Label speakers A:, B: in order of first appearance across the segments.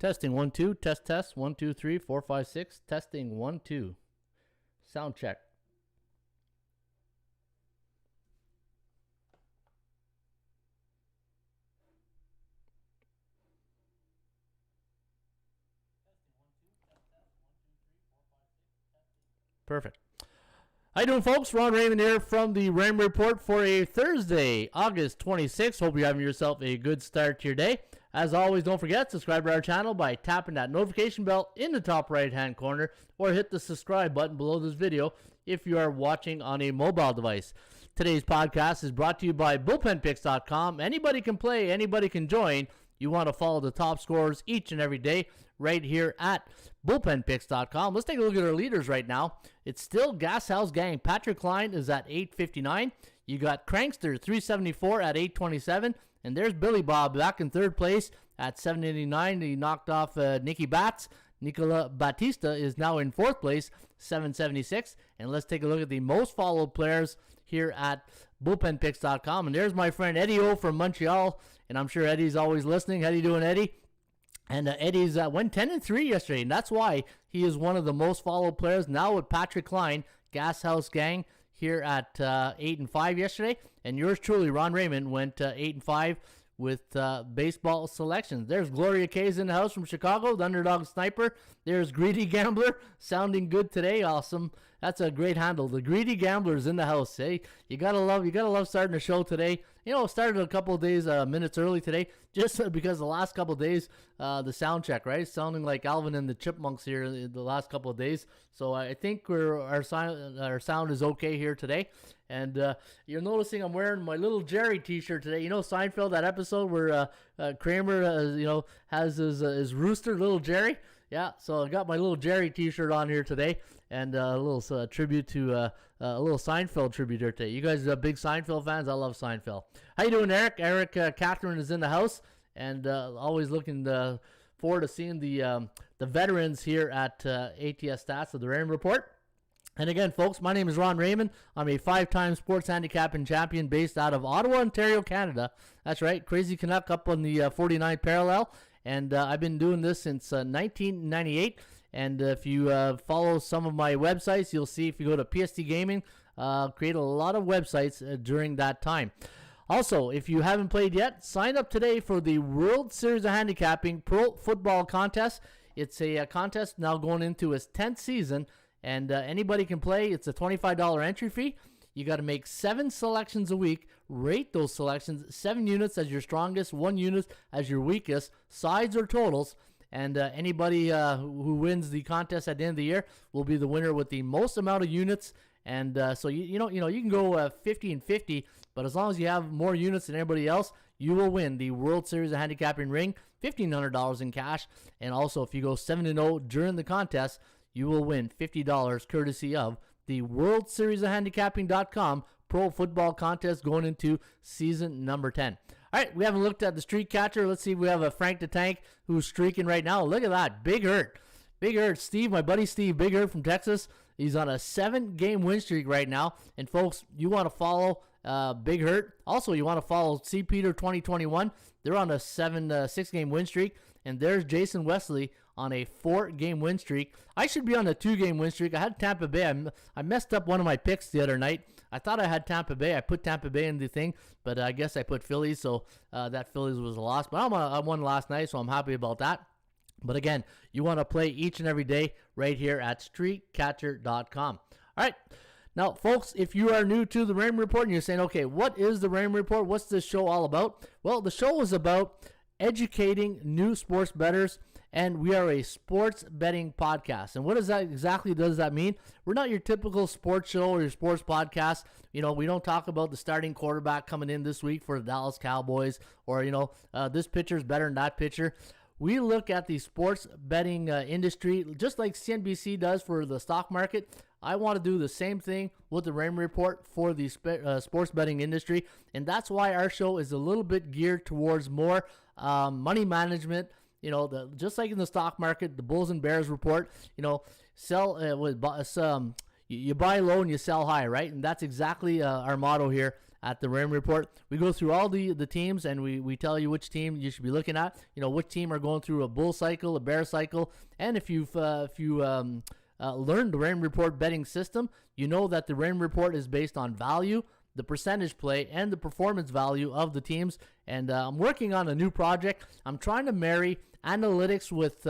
A: Testing 1 2. Test 1 2 3 4 5 6. Testing 1 2. Sound check. Perfect. How you doing, folks? Ron Raymond here from the Raymond Report for a Thursday, August 26th. Hope you're having yourself a good start to your day. As always, don't forget, subscribe to our channel by tapping that notification bell in the top right-hand corner, or hit the subscribe button below this video if you are watching on a mobile device. Today's podcast is brought to you by bullpenpicks.com. Anybody can play, anybody can join. You want to follow the top scorers each and every day right here at bullpenpicks.com. Let's take a look at our leaders right now. It's still Gas House Gang. Patrick Klein is at 859. You got Crankster 374 at 827. And there's Billy Bob back in third place at 789. He knocked off Nicky Bats. Nicola Batista is now in fourth place, 776. And let's take a look at the most followed players here at bullpenpicks.com. And there's my friend Eddie O from Montreal. And I'm sure Eddie's always listening. How you doing, Eddie? And Eddie's went 10-3 yesterday, and that's why he is one of the most followed players. Now with Patrick Klein, Gas House Gang, here at 8-5 yesterday. And yours truly, Ron Raymond, went 8-5 with baseball selections. There's Gloria K's in the house from Chicago, the underdog sniper. There's Greedy Gambler, sounding good today. Awesome. That's a great handle. The Greedy Gambler's in the house. Hey, you gotta love starting the show today. You know, started a couple of days, minutes early today, just because the last couple of days, the sound check, right? Sounding like Alvin and the Chipmunks here the last couple of days. So I think our sound is okay here today. And you're noticing I'm wearing my Little Jerry t-shirt today. You know Seinfeld, that episode where Kramer, has his rooster, Little Jerry? Yeah, so I got my Little Jerry t-shirt on here today, and a little tribute to a little Seinfeld tribute here today. You guys are big Seinfeld fans? I love Seinfeld. How you doing, Eric? Eric Catherine is in the house, and always looking forward to seeing the veterans here at ATS Stats of the Raymond Report. And again, folks, my name is Ron Raymond. I'm a 5-time sports handicapping champion based out of Ottawa, Ontario, Canada. That's right, Crazy Canuck up on the 49th parallel. And I've been doing this since 1998. And if you follow some of my websites, you'll see if you go to PST Gaming, create a lot of websites during that time. Also, if you haven't played yet, sign up today for the World Series of Handicapping Pro Football Contest. It's a contest now going into its 10th season, and anybody can play. It's a $25 entry fee. You got to make 7 selections a week, rate those selections, 7 units as your strongest, 1 unit as your weakest, sides or totals, and anybody who wins the contest at the end of the year will be the winner with the most amount of units. And so you can go 50 and 50, but as long as you have more units than everybody else, you will win the World Series of Handicapping ring, $1,500 in cash. And also, if you go 7-0 during the contest, you will win $50 courtesy of the World Series of Handicapping.com Pro Football Contest going into season number 10. All right, we haven't looked at the streak catcher. Let's see if we have a Frank the Tank who's streaking right now. Look at that. Big Hurt. Big Hurt. Steve, my buddy Steve, Big Hurt from Texas. He's on a 7-game win streak right now. And, folks, you want to follow Big Hurt. Also, you want to follow C. Peter 2021. They're on a 6-game win streak. And there's Jason Wesley on a 4-game win streak. I should be on a 2-game win streak. I had Tampa Bay. I messed up one of my picks the other night. I thought I had Tampa Bay. I put Tampa Bay in the thing, but I guess I put Phillies, so that Phillies was a loss. But I won last night, so I'm happy about that. But again, you want to play each and every day right here at streakcatcher.com. All right. Now, folks, if you are new to the Raymond Report and you're saying, okay, what is the Raymond Report? What's this show all about? Well, the show is about educating new sports bettors, and we are a sports betting podcast. And what does that mean? We're not your typical sports show or your sports podcast. We don't talk about the starting quarterback coming in this week for the Dallas Cowboys, or this pitcher is better than that pitcher. We look at the sports betting industry just like CNBC does for the stock market. I want to do the same thing with the Raymond Report for the sports betting industry, and that's why our show is a little bit geared towards more money management. Just like in the stock market, the Bulls and Bears report. You buy low and you sell high, right? And that's exactly our motto here at the Raymond Report. We go through all the teams, and we tell you which team you should be looking at. Which team are going through a bull cycle, a bear cycle, and if you learned the Raymond Report betting system, you know that the Raymond Report is based on value, the percentage play, and the performance value of the teams. And I'm working on a new project. I'm trying to marry analytics with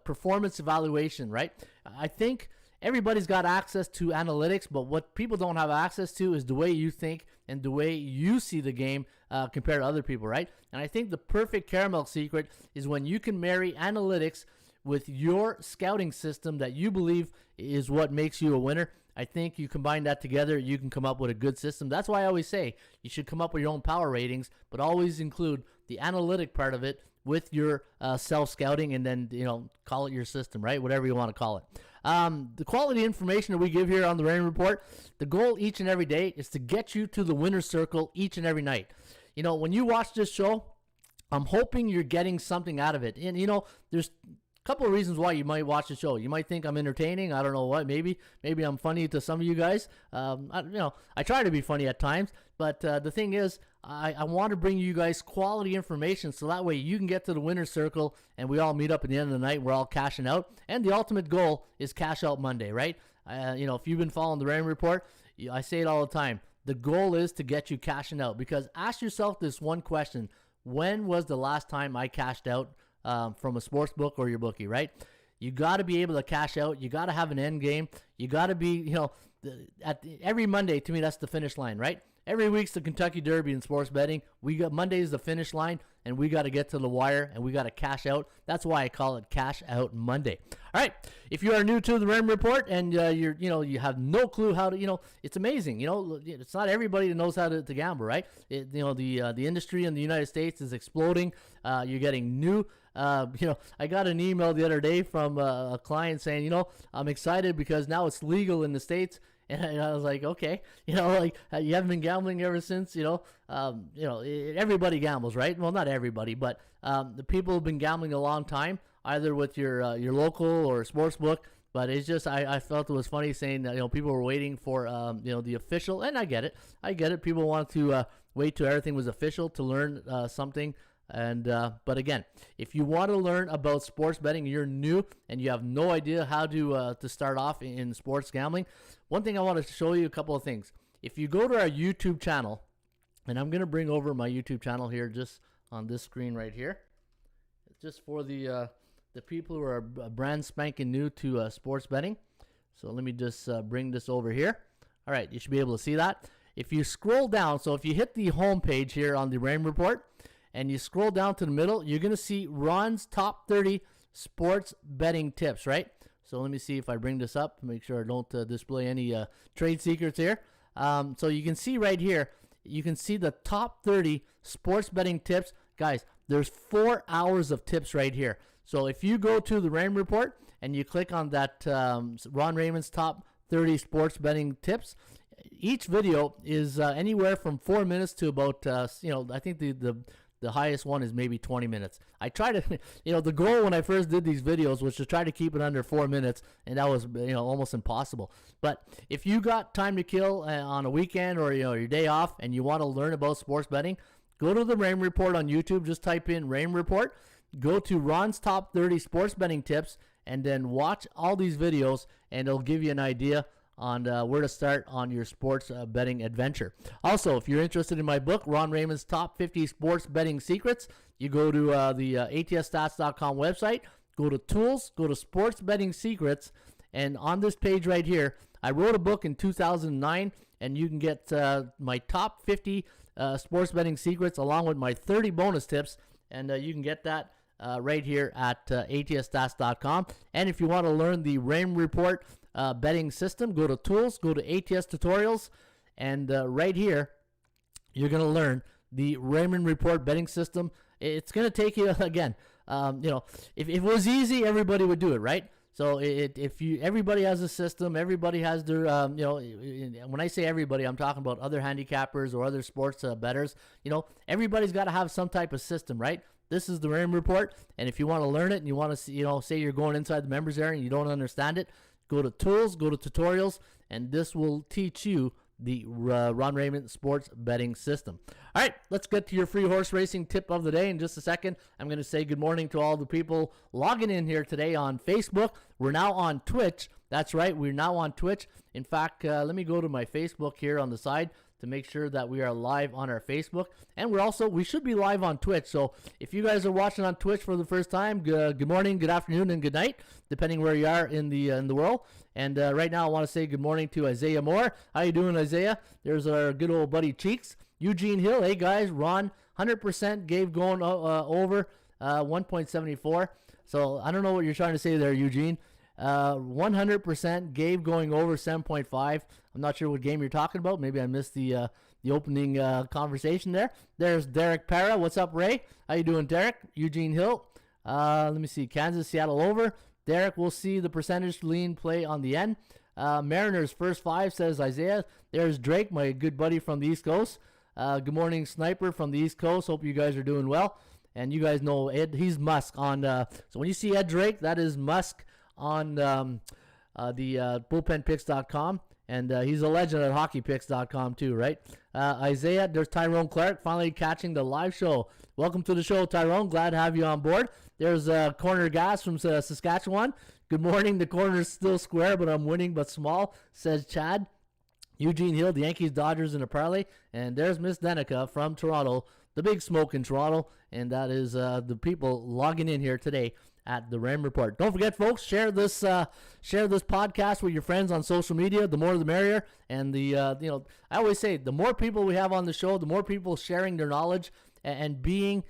A: performance evaluation, right? I think everybody's got access to analytics, but what people don't have access to is the way you think and the way you see the game compared to other people, right? And I think the perfect caramel secret is when you can marry analytics with your scouting system that you believe is what makes you a winner. I think you combine that together, you can come up with a good system. That's why I always say you should come up with your own power ratings, but always include the analytic part of it with your self-scouting, and then, call it your system, right? Whatever you want to call it. The quality information that we give here on the Raymond Report, the goal each and every day is to get you to the winner's circle each and every night. When you watch this show, I'm hoping you're getting something out of it. And, there's couple of reasons why you might watch the show. You might think I'm entertaining. I don't know what. Maybe I'm funny to some of you guys. I try to be funny at times, but the thing is, I want to bring you guys quality information so that way you can get to the winner's circle and we all meet up at the end of the night. We're all cashing out, and the ultimate goal is cash out Monday, right? If you've been following the Raymond Report, I say it all the time. The goal is to get you cashing out, because ask yourself this one question: when was the last time I cashed out from a sports book or your bookie, right? You got to be able to cash out. You got to have an end game. You got to be, every Monday, to me, that's the finish line, right? Every week's the Kentucky Derby in sports betting. Monday is the finish line, and we got to get to the wire, and we got to cash out. That's why I call it Cash Out Monday. All right, if you are new to the Raymond Report and you have no clue how to, it's amazing. It's not everybody that knows how to gamble, right? The industry in the United States is exploding. You're getting new. I got an email the other day from a client saying, I'm excited because now it's legal in the States. And I was like, okay, you haven't been gambling ever since, everybody gambles, right? Well, not everybody, but the people have been gambling a long time, either with your local or sports book. But it's just, I felt it was funny saying that, people were waiting for, the official, and I get it. People want to wait till everything was official to learn something. And but again, if you want to learn about sports betting, you're new and you have no idea how to start off in sports gambling, one thing I want to show you a couple of things. If you go to our YouTube channel, and I'm going to bring over my YouTube channel here just on this screen right here, just for the people who are brand spanking new to sports betting. So let me just bring this over here. All right, you should be able to see that. If you scroll down, so if you hit the home page here on the Raymond Report, and you scroll down to the middle, you're going to see Ron's top 30 sports betting tips, right? So let me see if I bring this up to make sure I don't display any trade secrets here. So you can see right here, you can see the top 30 sports betting tips. Guys, there's 4 hours of tips right here. So if you go to the Raymond Report and you click on that Ron Raymond's top 30 sports betting tips, each video is anywhere from 4 minutes to about, I think the highest one is maybe 20 minutes. I try to, the goal when I first did these videos was to try to keep it under 4 minutes, and that was, almost impossible. But if you got time to kill on a weekend or, your day off and you want to learn about sports betting, go to the Raymond Report on YouTube. Just type in Raymond Report. Go to Ron's top 30 sports betting tips, and then watch all these videos, and it'll give you an idea on where to start on your sports betting adventure. Also, if you're interested in my book, Ron Raymond's Top 50 Sports Betting Secrets, you go to the atsstats.com website, go to Tools, go to Sports Betting Secrets, and on this page right here, I wrote a book in 2009, and you can get my top 50 sports betting secrets along with my 30 bonus tips, and you can get that right here at atsstats.com. And if you want to learn the Raymond Report betting system, go to Tools, go to ATS Tutorials, and right here, you're going to learn the Raymond Report betting system. It's going to take you, again, if it was easy, everybody would do it, right? So everybody has a system, everybody has their, when I say everybody, I'm talking about other handicappers or other sports bettors. Everybody's got to have some type of system, right? This is the Raymond Report, and if you want to learn it and you want to, say you're going inside the members area and you don't understand it, go to Tools, go to Tutorials, and this will teach you the Ron Raymond Sports Betting System. All right, let's get to your free horse racing tip of the day in just a second. I'm going to say good morning to all the people logging in here today on Facebook. We're now on Twitch. That's right, we're now on Twitch. In fact, let me go to my Facebook here on the side to make sure that we are live on our Facebook. And we should be live on Twitch. So if you guys are watching on Twitch for the first time, good morning, good afternoon, and good night, depending where you are in the world. And right now I want to say good morning to Isaiah Moore. How you doing, Isaiah? There's our good old buddy Cheeks. Eugene Hill, hey guys, Ron, 100% gave going over 1.74. So I don't know what you're trying to say there, Eugene. 100% gave going over 7.5. I'm not sure what game you're talking about. Maybe I missed the opening conversation there. There's Derek Para. What's up, Ray? How you doing, Derek? Eugene Hill. Let me see. Kansas, Seattle over. Derek, we'll see the percentage lean play on the end. Mariners first 5, says Isaiah. There's Drake, my good buddy from the East Coast. Good morning, Sniper from the East Coast. Hope you guys are doing well. And you guys know Ed, he's Musk on. So when you see Ed Drake, that is Musk on the bullpenpicks.com. And he's a legend at hockeypicks.com too, right? Isaiah, there's Tyrone Clark finally catching the live show. Welcome to the show, Tyrone. Glad to have you on board. There's Corner Gas from Saskatchewan. Good morning. The corner's still square, but I'm winning but small, says Chad. Eugene Hill, the Yankees, Dodgers in a parlay. And there's Miss Denica from Toronto, the big smoke in Toronto. And that is the people logging in here today at the Raymond Report. Don't forget, folks, share this podcast with your friends on social media. The more the merrier. And I always say, the more people we have on the show, the more people sharing their knowledge and being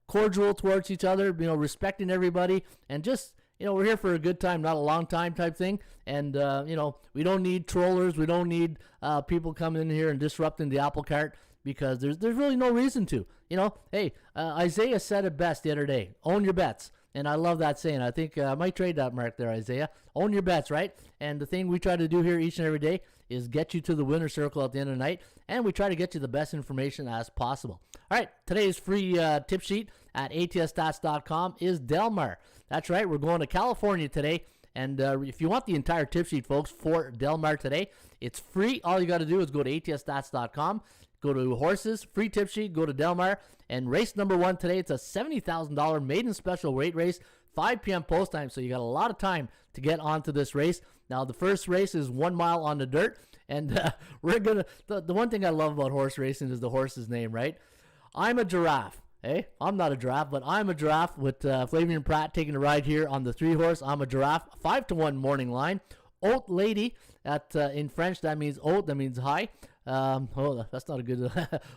A: cordial towards each other, respecting everybody, and just we're here for a good time, not a long time type thing. And we don't need trollers. We don't need people coming in here and disrupting the apple cart, because there's really no reason to. Hey, Isaiah said it best the other day. Own your bets. And I love that saying. I think I might trade that mark there, Isaiah. Own your bets, right? And the thing we try to do here each and every day is get you to the winner circle at the end of the night. And we try to get you the best information as possible. All right, today's free tip sheet at atsstats.com is Delmar. That's right, we're going to California today. And if you want the entire tip sheet, folks, for Delmar today, it's free. All you got to do is go to atsstats.com. Go to horses, free tip sheet, go to Delmar, and race number 1 today. It's a $70,000 maiden special weight race, 5 p.m. post time, so you got a lot of time to get onto this race. Now, the first race is 1 mile on the dirt, and we're going to, the one thing I love about horse racing is the horse's name, right? I'm a giraffe. Hey, I'm not a giraffe, but I'm a giraffe with Flavian Pratt taking a ride here on the 3-horse. I'm a giraffe, 5-1 morning line. Oat Lady, in French, that means oat, that means high. That's not a good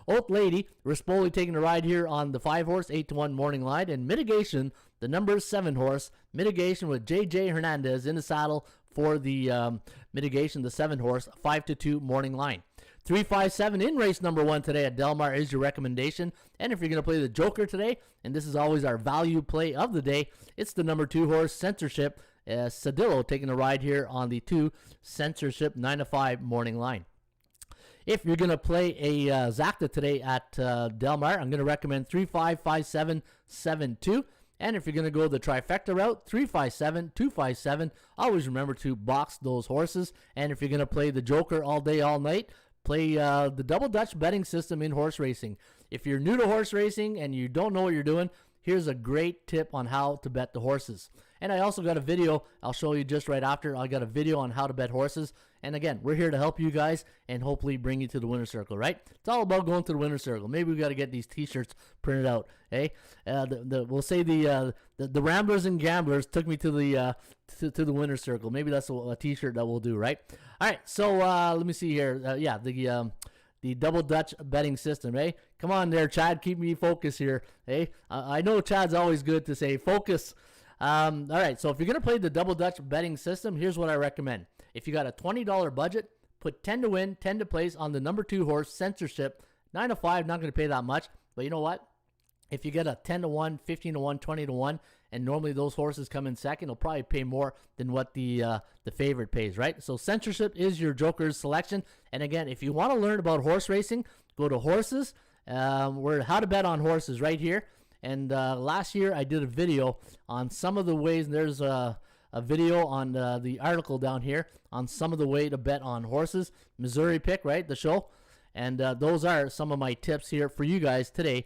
A: Oat Lady, Rispoli taking a ride here on the 5-horse, 8-1 morning line. And Mitigation, the number 7-horse, Mitigation with J.J. Hernandez in the saddle for the Mitigation, the 7-horse, 5-2 morning line. 357 in race number 1 today at Delmar is your recommendation. And if you're going to play the Joker today, and this is always our value play of the day, it's the number 2-horse, Censorship, Cedillo taking a ride here on the 2 Censorship 9-5 morning line. If you're going to play a Zacta today at Delmar, I'm going to recommend 3-5-5-7-7-2. And if you're going to go the trifecta route, 3-5-7-2-5-7. Always remember to box those horses. And if you're going to play the Joker all day, all night, play the Double Dutch betting system in horse racing. If you're new to horse racing and you don't know what you're doing, here's a great tip on how to bet the horses. And I also got a video I'll show you just right after. I got a video on how to bet horses. And again, we're here to help you guys and hopefully bring you to the winner circle, right? It's all about going to the winner circle. Maybe we got to get these T-shirts printed out, eh? We'll say the Ramblers and Gamblers took me to the winner circle. Maybe that's a T-shirt that we'll do, right? All right, so let me see here. The Double Dutch betting system, eh? Come on there, Chad. Keep me focused here, eh? I know Chad's always good to say focus. All right, so if you're going to play the Double Dutch betting system, here's what I recommend. If you got a $20 budget, put 10 to win, 10 to place on the number 2 horse, Censorship. 9-5, not going to pay that much. But you know what? If you get a 10-1, 15-1, 20-1, and normally those horses come in second, it'll probably pay more than what the favorite pays, right? So Censorship is your Joker's selection. And again, if you want to learn about horse racing, go to horses. We're how to bet on horses right here. And last year I did a video on some of the ways. And there's a video on the article down here on some of the way to bet on horses. Missouri Pick, right? The show. And those are some of my tips here for you guys today.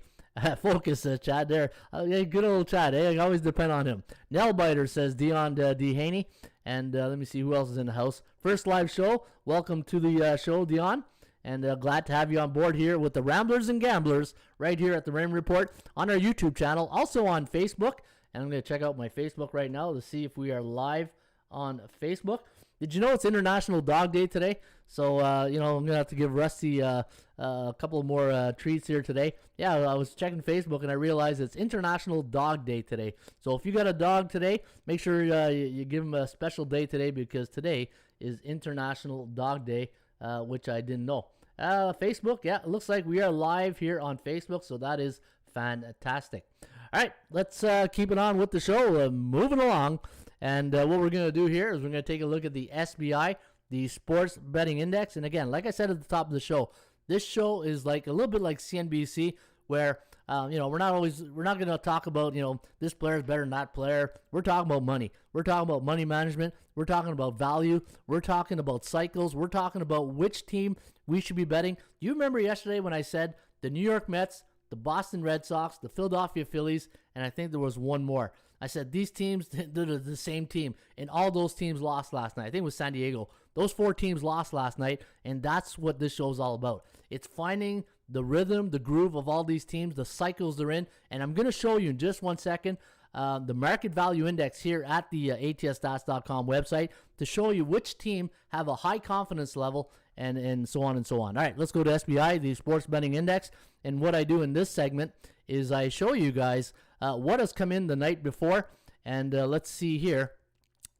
A: Focus, Chad there. Good old Chad. I always depend on him. Nailbiter says Dion D. Haney. And let me see who else is in the house. First live show. Welcome to the show, Dion. And glad to have you on board here with the Ramblers and Gamblers right here at the Raymond Report on our YouTube channel. Also on Facebook. And I'm going to check out my Facebook right now to see if we are live on Facebook. Did you know it's International Dog Day today? So, I'm going to have to give Rusty a couple more treats here today. Yeah, I was checking Facebook and I realized it's International Dog Day today. So if you got a dog today, make sure you give him a special day today because today is International Dog Day, which I didn't know. Facebook, yeah, it looks like we are live here on Facebook, so that is fantastic. All right, let's keep it on with the show. Moving along, and what we're going to do here is we're going to take a look at the SBI, the Sports Betting Index. And again, like I said at the top of the show, this show is like a little bit like CNBC, where we're not going to talk about this player is better than that player. We're talking about money. We're talking about money management. We're talking about value. We're talking about cycles. We're talking about which team we should be betting. Do you remember yesterday when I said the New York Mets, the Boston Red Sox, the Philadelphia Phillies, and I think there was one more? I said these teams, they're the same team, and all those teams lost last night. I think it was San Diego. Those 4 teams lost last night, and that's what this show is all about. It's finding the rhythm, the groove of all these teams, the cycles they're in, and I'm going to show you in just 1 second the market value index here at the atsstats.com website to show you which team have a high confidence level and so on and so on. All right, let's go to SBI, the Sports Betting Index, and what I do in this segment is I show you guys what has come in the night before, and let's see here,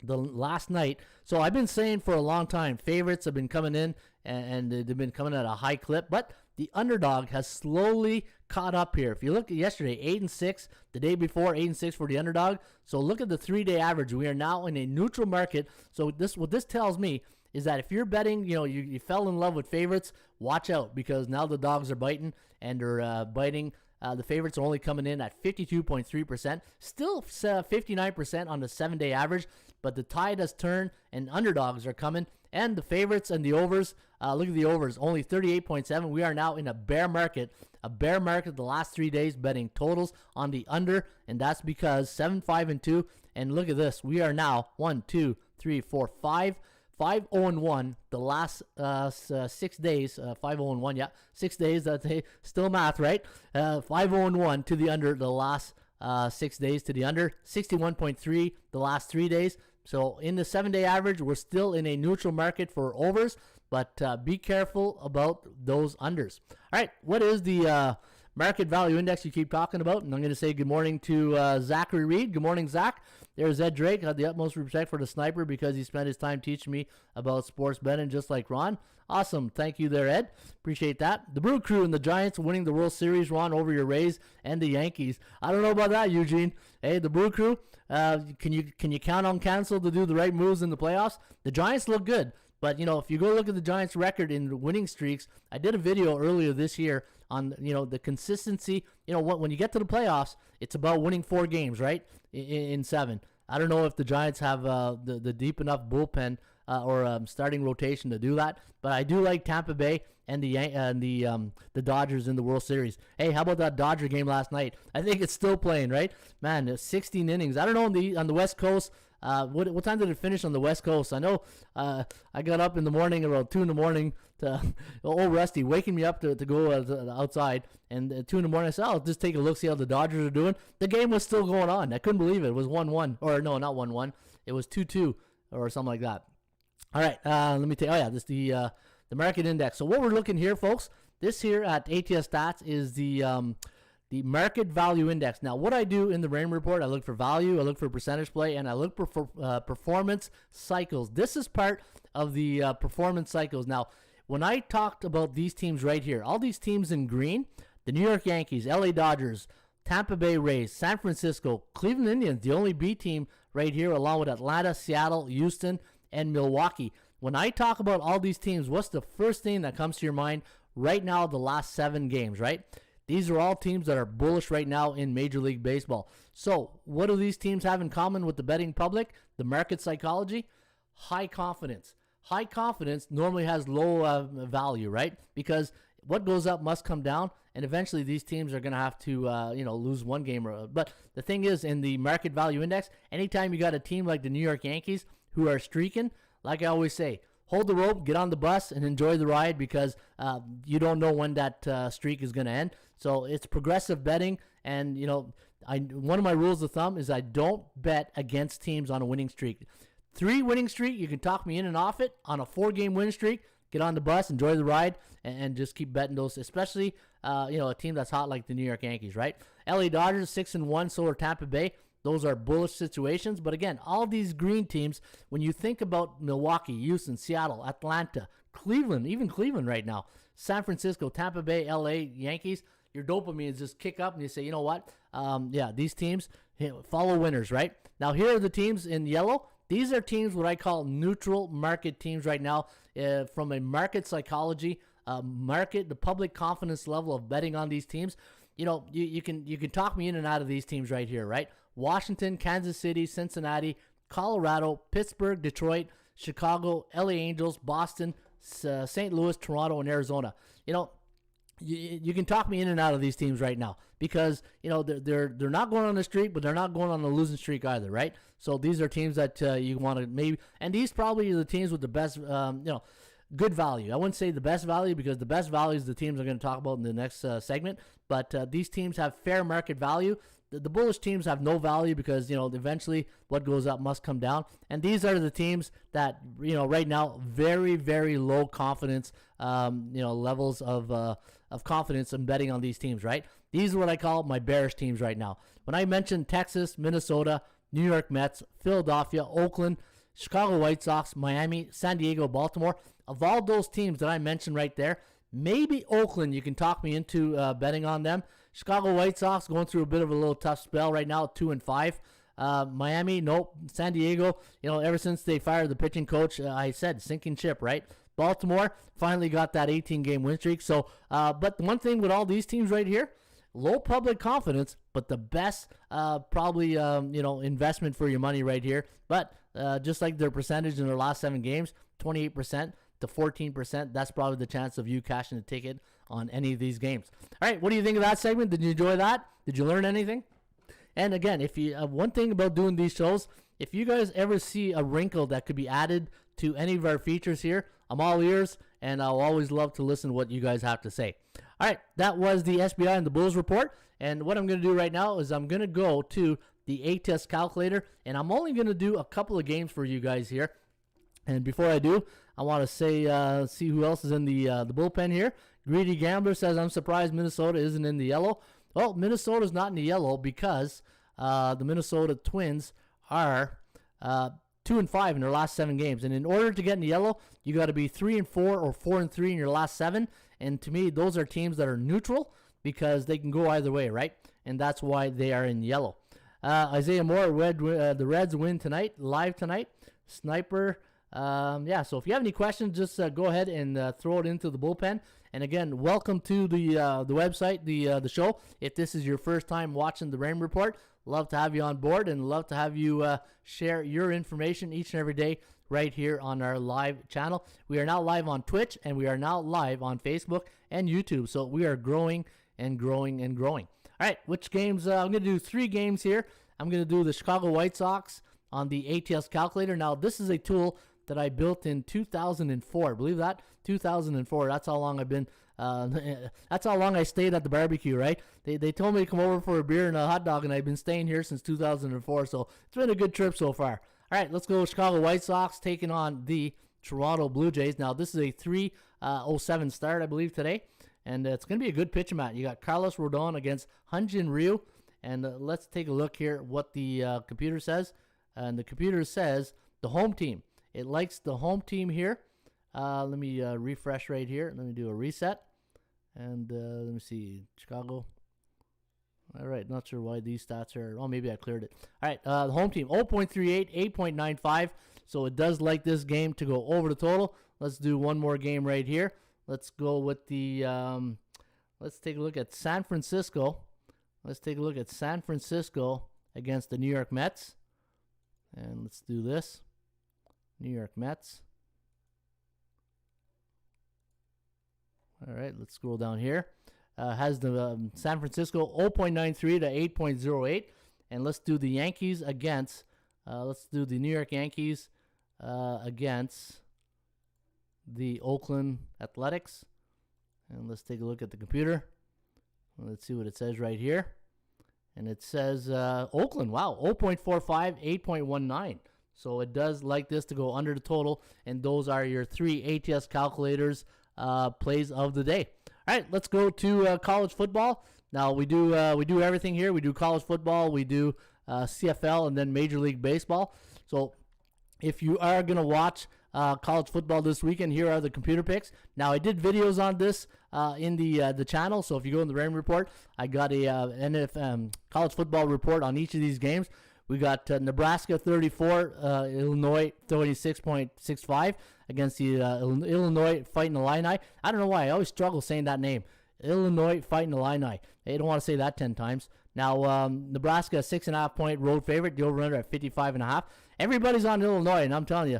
A: the last night. So I've been saying for a long time, favorites have been coming in, and they've been coming at a high clip, but the underdog has slowly caught up here. If you look at yesterday, 8-6, the day before, 8-6 for the underdog. So look at the 3-day average. We are now in a neutral market. So what this tells me is that if you're betting, you fell in love with favorites, watch out, because now the dogs are biting, and they're biting. The favorites are only coming in at 52.3%, still 59% on the 7-day average, but the tide has turned and underdogs are coming, and the favorites and the overs, look at the overs, only 38.7. We are now in a bear market the last 3 days, betting totals on the under, and that's because 7, 5, and 2, and look at this, we are now 1, 2, 3, 4, 5, 5-0-1 the last 6 days. 5-0-1, yeah, 6 days. That's still math, right? 5-0-1 to the under the last 6 days to the under. 61.3 the last 3 days. So in the 7-day average, we're still in a neutral market for overs, but be careful about those unders. All right, what is the market value index you keep talking about? And I'm going to say good morning to Zachary Reed. Good morning, Zach. There's Ed Drake. I have the utmost respect for the sniper because he spent his time teaching me about sports betting just like Ron. Awesome. Thank you there, Ed. Appreciate that. The Brew Crew and the Giants winning the World Series, Ron, over your Rays and the Yankees. I don't know about that, Eugene. Hey, the Brew Crew, can you count on Cancel to do the right moves in the playoffs? The Giants look good. But, if you go look at the Giants' record in winning streaks, I did a video earlier this year on, the consistency. When you get to the playoffs, it's about winning 4 games, right, in 7. I don't know if the Giants have the deep enough bullpen or starting rotation to do that, but I do like Tampa Bay and the Dodgers in the World Series. Hey, how about that Dodger game last night? I think it's still playing, right? Man, 16 innings. I don't know on the West Coast. What time did it finish on the West Coast? I know I got up in the morning around 2 in the morning to old Rusty waking me up to go outside, and at 2 in the morning I said, I'll just take a look, see how the Dodgers are doing. The game was still going on. I couldn't believe it. It was 1-1, or no, not 1-1. It was 2-2 or something like that. All right, let me tell you. Oh yeah, this is the market index. So what we're looking here, folks, this here at ATS Stats is the market value index. Now, what I do in the Raymond Report, I look for value, I look for percentage play, and I look for performance cycles. This is part of the performance cycles. Now, when I talked about these teams right here, all these teams in green, the New York Yankees, LA Dodgers, Tampa Bay Rays, San Francisco, Cleveland Indians, the only B team right here, along with Atlanta, Seattle, Houston, and Milwaukee. When I talk about all these teams, what's the first thing that comes to your mind right now, the last 7 games, right? These are all teams that are bullish right now in Major League Baseball. So what do these teams have in common with the betting public? The market psychology? High confidence. High confidence normally has low value, right? Because what goes up must come down, and eventually these teams are going to have to, lose one game. But the thing is, in the market value index, anytime you got a team like the New York Yankees who are streaking, like I always say, hold the rope, get on the bus, and enjoy the ride, because you don't know when that streak is going to end. So it's progressive betting, and one of my rules of thumb is I don't bet against teams on a winning streak. 3 winning streak, you can talk me in and off it. On a 4-game win streak, get on the bus, enjoy the ride, and just keep betting those, especially a team that's hot like the New York Yankees, right? LA Dodgers 6-1, so are Tampa Bay. Those are bullish situations. But again, all these green teams, when you think about Milwaukee, Houston, Seattle, Atlanta, Cleveland, even Cleveland right now, San Francisco, Tampa Bay, LA, Yankees, your dopamine is just kick up and you say, you know what? These teams follow winners, right? Now, here are the teams in yellow. These are teams what I call neutral market teams right now, from a market psychology, the public confidence level of betting on these teams. You can talk me in and out of these teams right here, right? Washington, Kansas City, Cincinnati, Colorado, Pittsburgh, Detroit, Chicago, LA Angels, Boston, St. Louis, Toronto, and Arizona. You can talk me in and out of these teams right now, because they're not going on a streak, but they're not going on a losing streak either, right? So these are teams that you want to maybe, and these probably are the teams with the best good value. I wouldn't say the best value, because the best value is the teams I'm going to talk about in the next segment, but these teams have fair market value. The bullish teams have no value, because eventually what goes up must come down, and these are the teams that right now very, very low confidence levels of confidence in betting on these teams, right? These are what I call my bearish teams right now. When I mentioned Texas, Minnesota, New York Mets, Philadelphia, Oakland, Chicago White Sox, Miami, San Diego, Baltimore, of all those teams that I mentioned right there, maybe Oakland, you can talk me into betting on them. Chicago White Sox going through a bit of a little tough spell right now, 2-5. Miami, nope. San Diego, ever since they fired the pitching coach, I said sinking ship, right? Baltimore finally got that 18-game win streak. So, but one thing with all these teams right here, low public confidence, but the best probably investment for your money right here. But just like their percentage in their last 7 games, 28% to 14%, that's probably the chance of you cashing a ticket on any of these games. All right, what do you think of that segment? Did you enjoy that? Did you learn anything? And again, if you one thing about doing these shows, if you guys ever see a wrinkle that could be added to any of our features here, I'm all ears, and I'll always love to listen to what you guys have to say. All right, that was the SBI and the Bulls report. And what I'm going to do right now is I'm going to go to the A-Test calculator, and I'm only going to do a couple of games for you guys here. And before I do, I want to say, see who else is in the bullpen here. Greedy Gambler says, I'm surprised Minnesota isn't in the yellow. Well, Minnesota's not in the yellow because the Minnesota Twins are 2-5 in their last 7 games. And in order to get in the yellow, you got to be 3-4 or 4-3 in your last 7. And to me, those are teams that are neutral because they can go either way, right? And that's why they are in yellow. Isaiah Moore, the Reds win tonight, live tonight. Sniper. So if you have any questions, just go ahead and throw it into the bullpen. And again, welcome to the website, the show. If this is your first time watching the Raymond Report, love to have you on board and love to have you share your information each and every day right here on our live channel. We are now live on Twitch, and we are now live on Facebook and YouTube. So we are growing and growing and growing. All right, which games? I'm going to do 3 games here. I'm going to do the Chicago White Sox on the ATS calculator. Now, this is a tool that I built in 2004. Believe that? 2004. That's how long I've been. That's how long I stayed at the barbecue, right? They told me to come over for a beer and a hot dog, and I've been staying here since 2004. So it's been a good trip so far. All right, let's go Chicago White Sox taking on the Toronto Blue Jays. Now, this is a 3:07 start, I believe, today. And it's going to be a good pitching match. You got Carlos Rodon against Hyun-Jin Ryu. And let's take a look here what the computer says. And the computer says the home team. It likes the home team here. Let me refresh right here. Let me do a reset. And let me see. Chicago. All right. Not sure why these stats are. Oh, maybe I cleared it. All right. The home team. 0.38, 8.95. So it does like this game to go over the total. Let's do one more game right here. Let's go with the Let's take a look at San Francisco. Let's take a look at San Francisco against the New York Mets. And let's do this. New York Mets. All right, let's scroll down here. Has the San Francisco 0.93 to 8.08. And let's do the Yankees against, let's do the New York Yankees against the Oakland Athletics. And let's take a look at the computer. Let's see what it says right here. And it says Oakland, wow, 0.45, 8.19. So it does like this to go under the total. And those are your 3 ATS calculators plays of the day. All right, let's go to college football. Now we do everything here. We do college football, we do CFL, and then Major League Baseball. So if you are going to watch college football this weekend, here are the computer picks. Now I did videos on this in the channel. So if you go in the Raymond Report, I got a college football report on each of these games. We got Nebraska 34, Illinois 36.65 against the Illinois Fighting Illini. I don't know why. I always struggle saying that name. Illinois Fighting Illini. They don't want to say that 10 times. Now, Nebraska, 6.5-point road favorite. The over-under at 55.5. Everybody's on Illinois, and I'm telling you,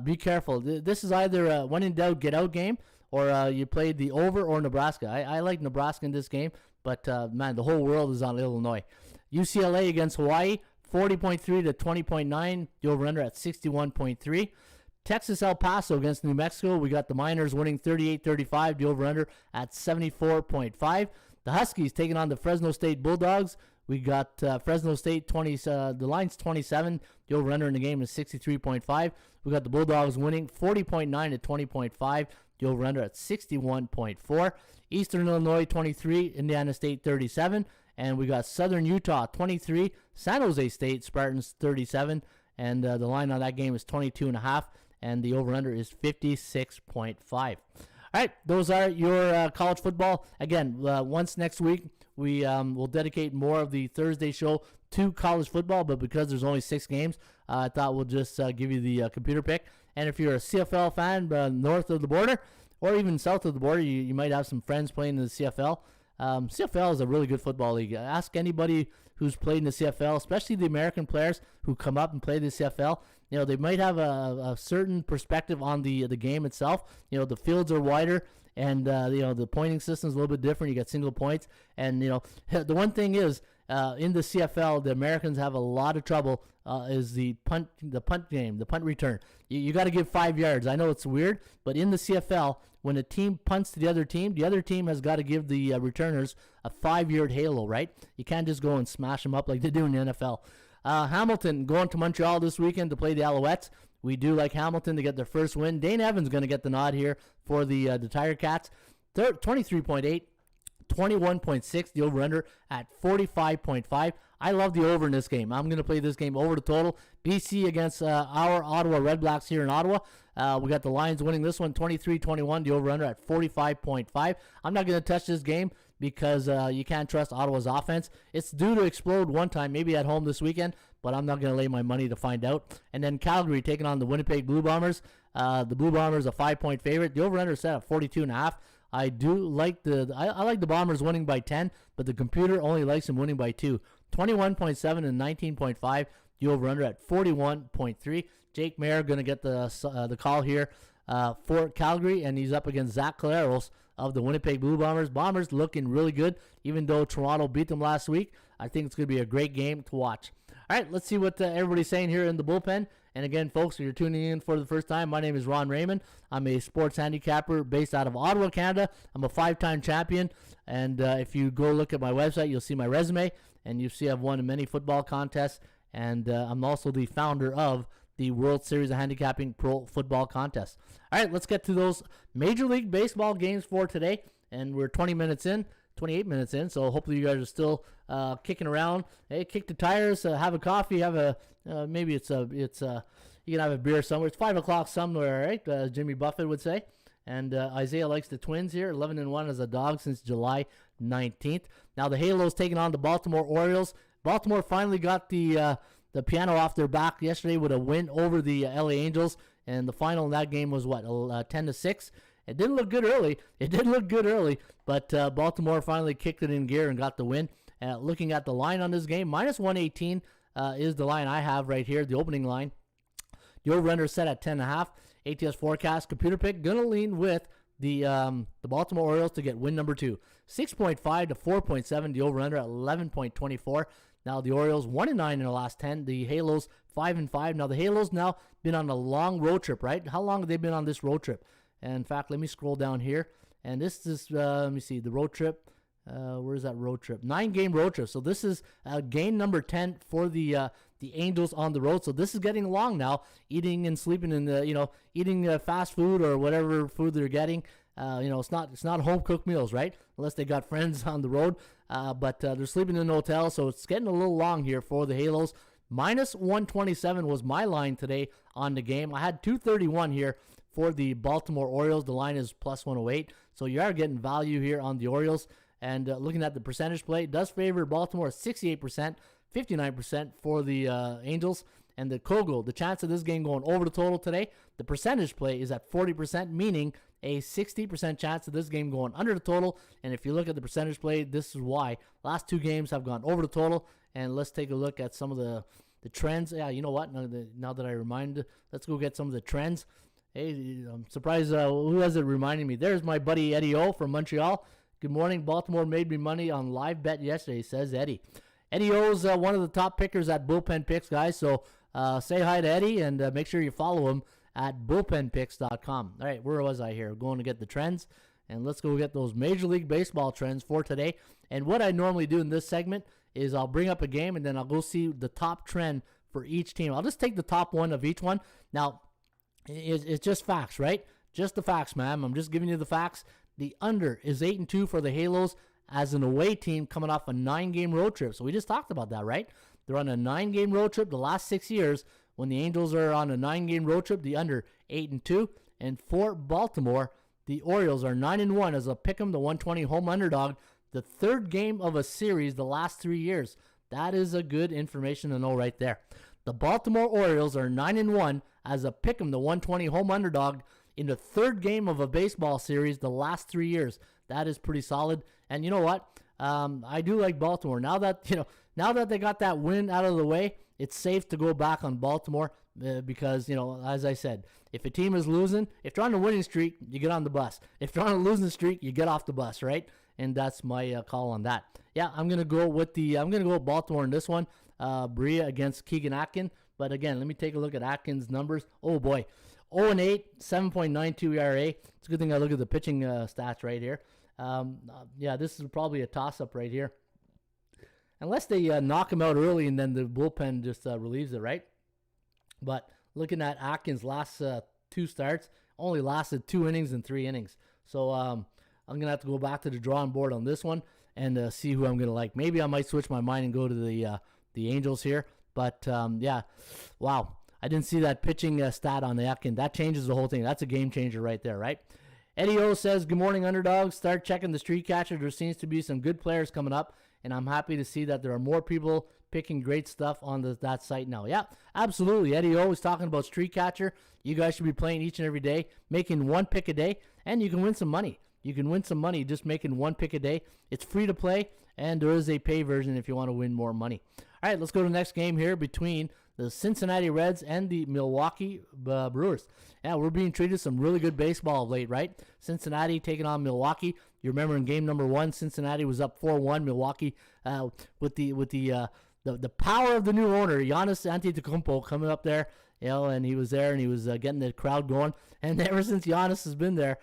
A: be careful. This is either a when in doubt, get out game, or you played the over or Nebraska. I like Nebraska in this game, but, man, the whole world is on Illinois. UCLA against Hawaii, 40.3 to 20.9. The over-under at 61.3. Texas El Paso against New Mexico. We got the Miners winning 38-35. The over-under at 74.5. The Huskies taking on the Fresno State Bulldogs. We got Fresno State 20. The line's 27. The over/under in the game is 63.5. We got the Bulldogs winning 40.9 to 20.5. The over/under at 61.4. Eastern Illinois 23. Indiana State 37. And we got Southern Utah 23. San Jose State Spartans 37. And the line on that game is 22.5. And the over/under is 56.5. All right, those are your college football. Again, once next week, we will dedicate more of the Thursday show to college football, but because there's only 6 games, I thought we'll just give you the computer pick. And if you're a CFL fan north of the border or even south of the border, you might have some friends playing in the CFL. CFL is a really good football league. Ask anybody who's played in the CFL, especially the American players who come up and play the CFL. You know, they might have a certain perspective on the game itself. You know, the fields are wider, and you know, the pointing system is a little bit different. You get single points, and you know, the one thing is in the CFL, the Americans have a lot of trouble. Is the punt game, the punt return. You got to give 5 yards. I know it's weird, but in the CFL, when a team punts to the other team has got to give the returners a 5-yard halo, right? You can't just go and smash them up like they do in the NFL. Hamilton going to Montreal this weekend to play the Alouettes. We do like Hamilton to get their first win. Dane Evans going to get the nod here for the Tiger Cats. 23.8. 21.6, the over-under at 45.5. I love the over in this game. I'm going to play this game over the total. BC against our Ottawa Red Blacks here in Ottawa. We got the Lions winning this one, 23-21, the over-under at 45.5. I'm not going to touch this game because you can't trust Ottawa's offense. It's due to explode one time, maybe at home this weekend, but I'm not going to lay my money to find out. And then Calgary taking on the Winnipeg Blue Bombers. The Blue Bombers a 5-point favorite. The over-under is set at 42.5. I do like I like the Bombers winning by 10, but the computer only likes them winning by 2. 21.7 and 19.5. The over/under at 41.3. Jake Mayer going to get the call here for Calgary, and he's up against Zach Collaros of the Winnipeg Blue Bombers. Bombers looking really good, even though Toronto beat them last week. I think it's going to be a great game to watch. All right, let's see what everybody's saying here in the bullpen. And again, folks, if you're tuning in for the first time, my name is Ron Raymond. I'm a sports handicapper based out of Ottawa, Canada. I'm a 5-time champion. And if you go look at my website, you'll see my resume. And you see I've won many football contests. And I'm also the founder of the World Series of Handicapping Pro Football Contest. All right, let's get to those Major League Baseball games for today. And we're 28 minutes in, so hopefully you guys are still kicking around. Hey, kick the tires, have a coffee, have a maybe you can have a beer somewhere. It's 5 o'clock somewhere, right? As Jimmy Buffett would say. And Isaiah likes the Twins here, 11-1 as a dog since July 19th. Now the Halos taking on the Baltimore Orioles. Baltimore finally got the piano off their back yesterday with a win over the LA Angels, and the final in that game was 10-6. It didn't look good early. But Baltimore finally kicked it in gear and got the win. Looking at the line on this game, minus 118 is the line I have right here, the opening line. The over-under set at 10.5. ATS forecast, computer pick, going to lean with the Baltimore Orioles to get win number 2. 6.5 to 4.7, the over-under at 11.24. Now the Orioles 1-9 in the last 10. The Halos 5-5. Now the Halos now been on a long road trip, right? How long have they been on this road trip? And in fact, let me scroll down here. And this is, let me see, the road trip. Where's that road trip? 9-game road trip. So this is game number 10 for the Angels on the road. So this is getting long now. Eating and sleeping in the, eating fast food or whatever food they're getting. It's not home cooked meals, right? Unless they got friends on the road. But they're sleeping in an hotel, so it's getting a little long here for the Halos. Minus 127 was my line today on the game. I had 231 here for the Baltimore Orioles. The line is plus 108, so you are getting value here on the Orioles. And looking at the percentage play, it does favor Baltimore 68%, 59% for the Angels. And the Kogel, the chance of this game going over the total today, the percentage play is at 40%, meaning a 60% chance of this game going under the total. And if you look at the percentage play, this is why. Last 2 games have gone over the total. And let's take a look at some of the trends. Yeah, you know what? Now that I reminded, let's go get some of the trends. Hey, I'm surprised who has it reminding me. There's my buddy Eddie O from Montreal. Good morning. Baltimore made me money on live bet yesterday, says Eddie. Eddie O's one of the top pickers at Bullpen Picks, guys. So say hi to Eddie and make sure you follow him at bullpenpicks.com. All right, where was I here? Going to get the trends. And let's go get those Major League Baseball trends for today. And what I normally do in this segment is I'll bring up a game and then I'll go see the top trend for each team. I'll just take the top one of each one. Now, it's just facts, right? Just the facts, ma'am. I'm just giving you the facts. The under is 8-2 for the Halos as an away team coming off a 9-game road trip. So we just talked about that, right? They're on a 9-game road trip the last 6 years. When the Angels are on a 9-game road trip, the under 8-2. And for Baltimore, the Orioles are 9-1 as a pick'em, the 120 home underdog. The 3rd game of a series the last 3 years. That is a good information to know right there. The Baltimore Orioles are 9-1 as a pick'em, the 120 home underdog in the 3rd game of a baseball series the last 3 years. That is pretty solid. And you know what? I do like Baltimore. Now that they got that win out of the way, it's safe to go back on Baltimore because, as I said, if a team is losing, if they're on a winning streak, you get on the bus. If they're on a losing streak, you get off the bus, right? And that's my call on that. Yeah, I'm gonna go with Baltimore in this one. Bria against Keegan Atkin. But again, let me take a look at Atkins' numbers. Oh boy, 0-8, 7.92 ERA. It's a good thing I look at the pitching stats right here. This is probably a toss-up right here. Unless they knock him out early and then the bullpen just relieves it, right? But looking at Atkins' last 2 starts, only lasted 2 innings and 3 innings. So I'm going to have to go back to the drawing board on this one and see who I'm going to like. Maybe I might switch my mind and go to the Angels here. But, wow. I didn't see that pitching stat on the Atkin. That changes the whole thing. That's a game changer right there, right? Eddie O says, good morning, underdogs. Start checking the street catcher. There seems to be some good players coming up, and I'm happy to see that there are more people picking great stuff on that site now. Yeah, absolutely. Eddie O is talking about street catcher. You guys should be playing each and every day, making 1 pick a day, and you can win some money. You can win some money just making 1 pick a day. It's free to play, and there is a pay version if you want to win more money. All right, let's go to the next game here between the Cincinnati Reds and the Milwaukee Brewers. Yeah, we're being treated some really good baseball of late, right? Cincinnati taking on Milwaukee. You remember in game number 1, Cincinnati was up 4-1. Milwaukee with the power of the new owner, Giannis Antetokounmpo, coming up there, and he was there and he was getting the crowd going. And ever since Giannis has been there,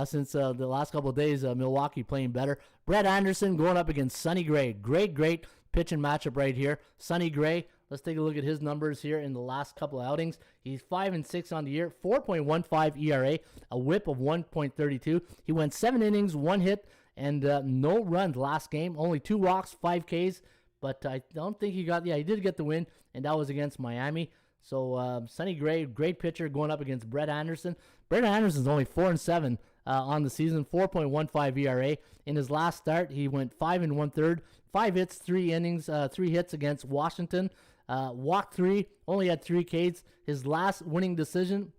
A: since the last couple of days, Milwaukee playing better. Brett Anderson going up against Sonny Gray. Great pitching matchup right here. Sonny Gray. Let's take a look at his numbers here in the last couple of outings. He's 5-6 on the year, 4.15 ERA, a whip of 1.32. He went 7 innings, 1 hit, and no runs last game. Only 2 walks, 5 Ks. But I don't think he did get the win, and that was against Miami. So Sonny Gray, great pitcher, going up against Brett Anderson. Brett Anderson's only 4-7 on the season, 4.15 ERA. In his last start, he went 5 1/3, 5 hits, 3 innings, 3 hits against Washington. Walked 3, only had 3 Ks. His last winning decision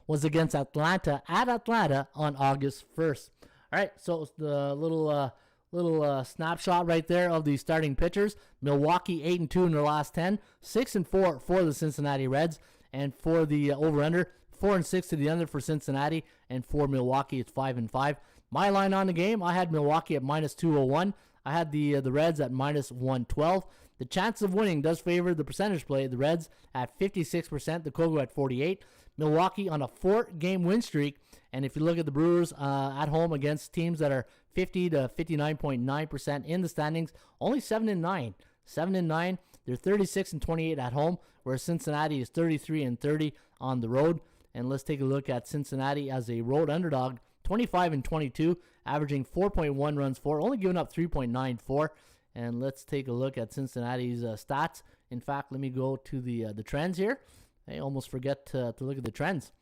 A: was against Atlanta at Atlanta on August 1st. All right, so the little snapshot right there of the starting pitchers. Milwaukee 8-2 in their last 10, 6-4 for the Cincinnati Reds, and for the over/under, 4-6 to the under for Cincinnati, and for Milwaukee it's 5-5. My line on the game, I had Milwaukee at -201. I had the Reds at -112. The chance of winning does favor the percentage play. The Reds at 56%, the Kogo at 48. Milwaukee on a 4-game win streak. And if you look at the Brewers at home against teams that are 50 to 59.9% in the standings, only 7-9. 7-9. They're 36-28 at home, whereas Cincinnati is 33-30 on the road. And let's take a look at Cincinnati as a road underdog, 25-22, averaging 4.1 runs for, only giving up 3.94. And let's take a look at Cincinnati's stats. In fact, let me go to the trends here. I almost forget to look at the trends.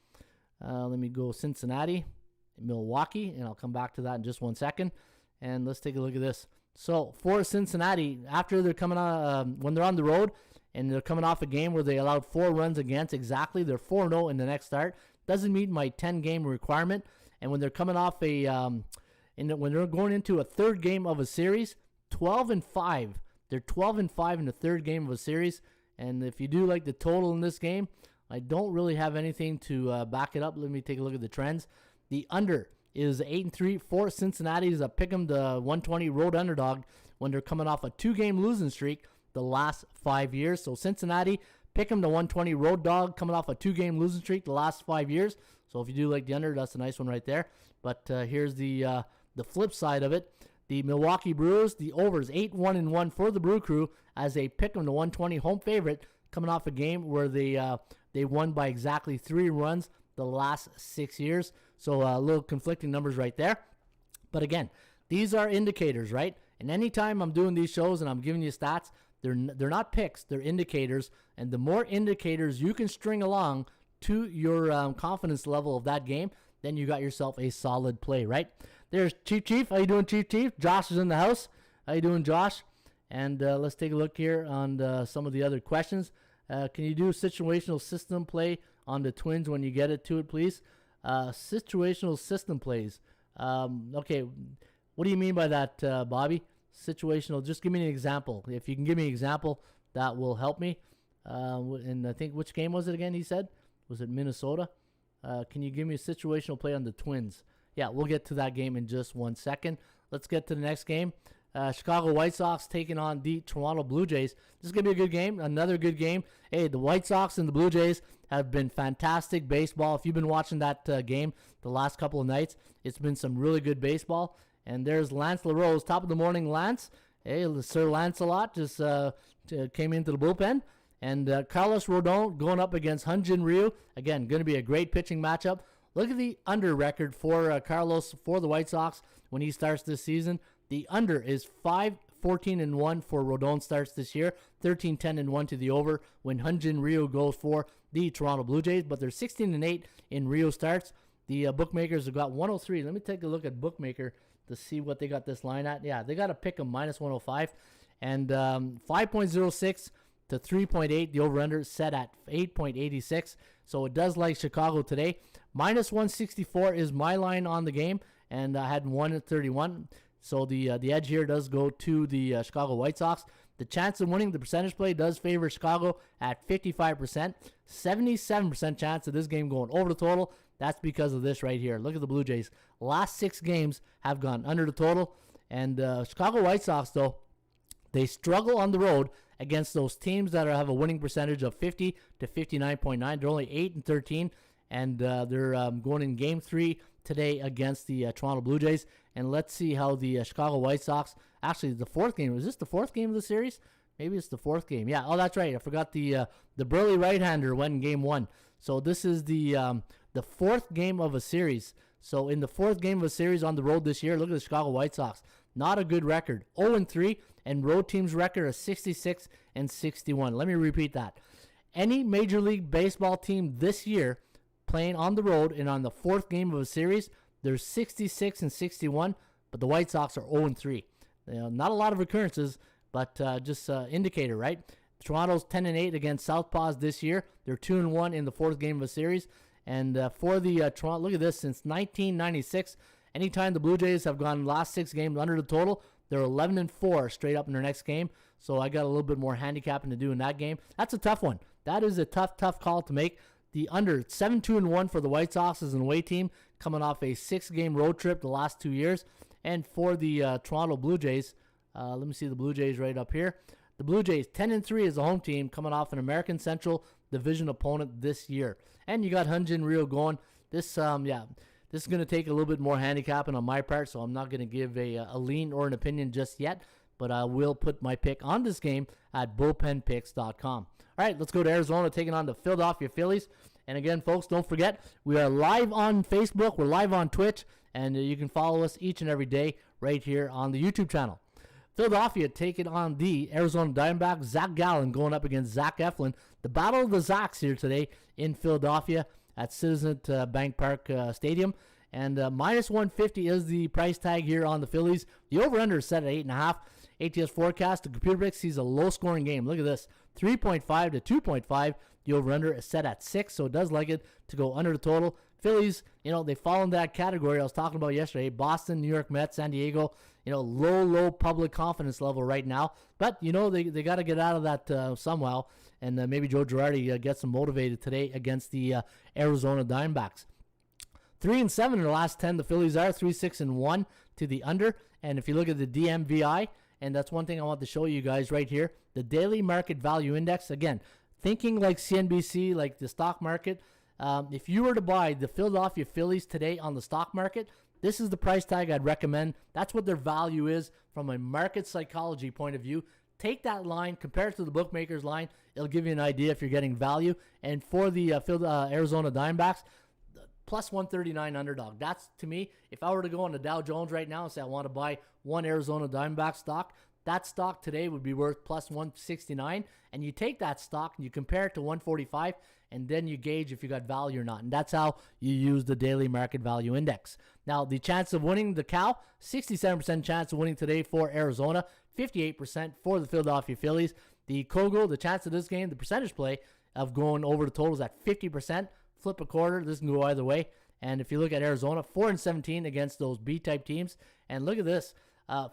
A: Let me go Cincinnati, Milwaukee, and I'll come back to that in just 1 second. And let's take a look at this. So for Cincinnati, after they're coming on, when they're on the road and they're coming off a game where they allowed 4 runs against exactly, they're 4-0 in the next start. Doesn't meet my 10-game requirement. And when they're coming off when they're going into a third game of a series, 12-5. They're 12-5 in the third game of a series. And if you do like the total in this game, I don't really have anything to back it up. Let me take a look at the trends. The under is 8-3 for Cincinnati. Is a pick 'em the 120 road underdog when they're coming off a 2-game losing streak the last 5 years. So Cincinnati, pick 'em the 120 road dog coming off a 2-game losing streak the last 5 years. So if you do like the under, that's a nice one right there. But here's the flip side of it. The Milwaukee Brewers, the over is 8-1-1 for the Brew Crew as they pick 'em the 120 home favorite coming off a game where they won by exactly 3 runs the last 6 years. So a little conflicting numbers right there. But again, these are indicators, right? And anytime I'm doing these shows and I'm giving you stats, they're not picks, they're indicators. And the more indicators you can string along to your confidence level of that game, then you got yourself a solid play, right? There's Chief. How you doing, Chief? Josh is in the house. How you doing, Josh? And let's take a look here on some of the other questions. Can you do situational system play on the Twins when you get it to it, please? Situational system plays. Okay, what do you mean by that, Bobby? Situational, just give me an example. If you can give me an example, that will help me. And I think, which game was it again, he said? Was it Minnesota? Can you give me a situational play on the Twins? Yeah, we'll get to that game in just 1 second. Let's get to the next game. Chicago White Sox taking on the Toronto Blue Jays. This is going to be a good game, another good game. Hey, the White Sox and the Blue Jays have been fantastic baseball. If you've been watching that game the last couple of nights, it's been some really good baseball. And there's Lance LaRose, top of the morning, Lance. Hey, Sir Lancelot just came into the bullpen. And Carlos Rodon going up against Hyun-Jin Ryu. Again, going to be a great pitching matchup. Look at the under record for Carlos for the White Sox when he starts this season. The under is 5-14-1 for Rodon starts this year. 13-10-1 to the over when Hyun-Jin Ryu goes for the Toronto Blue Jays. But they're 16-8 in Ryu starts. The bookmakers have got 103. Let me take a look at bookmaker to see what they got this line at. Yeah, they got to pick them -105. And 5.06 to 3.8. The over-under set at 8.86. So it does like Chicago today. -164 is my line on the game. And I had 1 at 31. So the edge here does go to the Chicago White Sox. The chance of winning, the percentage play does favor Chicago at 55%. 77% chance of this game going over the total. That's because of this right here. Look at the Blue Jays. Last 6 games have gone under the total. And Chicago White Sox, though, they struggle on the road against those teams that have a winning percentage of 50 to 59.9. They're only 8-13. And they're going in Game 3 today against the Toronto Blue Jays. And let's see how the Chicago White Sox, actually the 4th game, is this the 4th game of the series? Maybe it's the 4th game. Yeah, oh, that's right. I forgot the burly right-hander went in Game 1. So this is the 4th game of a series. So in the 4th game of a series on the road this year, look at the Chicago White Sox. Not a good record. 0-3, and road team's record is 66-61. Let me repeat that. Any Major League Baseball team this year playing on the road and on the 4th game of a series, they're 66-61, but the White Sox are 0-3. Not a lot of occurrences, but just indicator, right? Toronto's 10-8 against Southpaws this year. They're 2-1 in the 4th game of a series. And for the Toronto, look at this, since 1996, anytime the Blue Jays have gone last 6 games under the total, they're 11-4 straight up in their next game. So I got a little bit more handicapping to do in that game. That's a tough one. That is a tough call to make. The under 7-2-1 for the White Sox is an away team coming off a 6-game road trip the last 2 years. And for the Toronto Blue Jays, let me see the Blue Jays right up here. The Blue Jays 10-3 as a home team coming off an American Central Division opponent this year. And you got Hyun-Jin Ryu going. This is going to take a little bit more handicapping on my part, so I'm not going to give a lean or an opinion just yet. But I will put my pick on this game at bullpenpicks.com. All right, let's go to Arizona taking on the Philadelphia Phillies. And again, folks, don't forget, we are live on Facebook. We're live on Twitch. And you can follow us each and every day right here on the YouTube channel. Philadelphia taking on the Arizona Diamondbacks. Zach Gallen going up against Zach Eflin. The battle of the Zacks here today in Philadelphia at Citizens Bank Park Stadium. And minus 150 is the price tag here on the Phillies. The over-under is set at 8.5. ATS forecast, the computer pick sees a low-scoring game. Look at this, 3.5 to 2.5. The over-under is set at 6, so it does like it to go under the total. Phillies, they fall in that category I was talking about yesterday. Boston, New York Mets, San Diego, low public confidence level right now. But, they got to get out of that somehow. And maybe Joe Girardi gets them motivated today against the Arizona Diamondbacks. 3-7 in the last 10, the Phillies are 3-6-1 to the under. And if you look at the DMVI, and that's one thing I want to show you guys right here, the Daily Market Value Index, again, thinking like CNBC, like the stock market. If you were to buy the Philadelphia Phillies today on the stock market, this is the price tag I'd recommend. That's what their value is from a market psychology point of view. Take that line, compare it to the bookmaker's line. It'll give you an idea if you're getting value. And for the Arizona Diamondbacks, plus 139 underdog. That's, to me, if I were to go on the Dow Jones right now and say I want to buy one Arizona Diamondback stock, that stock today would be worth plus 169. And you take that stock and you compare it to 145, and then you gauge if you got value or not. And that's how you use the Daily Market Value Index. Now, the chance of winning the Cal, 67% chance of winning today for Arizona, 58% for the Philadelphia Phillies. The Kogo, the chance of this game, the percentage play of going over the totals at 50%. Flip a quarter, this can go either way. And if you look at Arizona, 4-17 against those B-type teams. And look at this,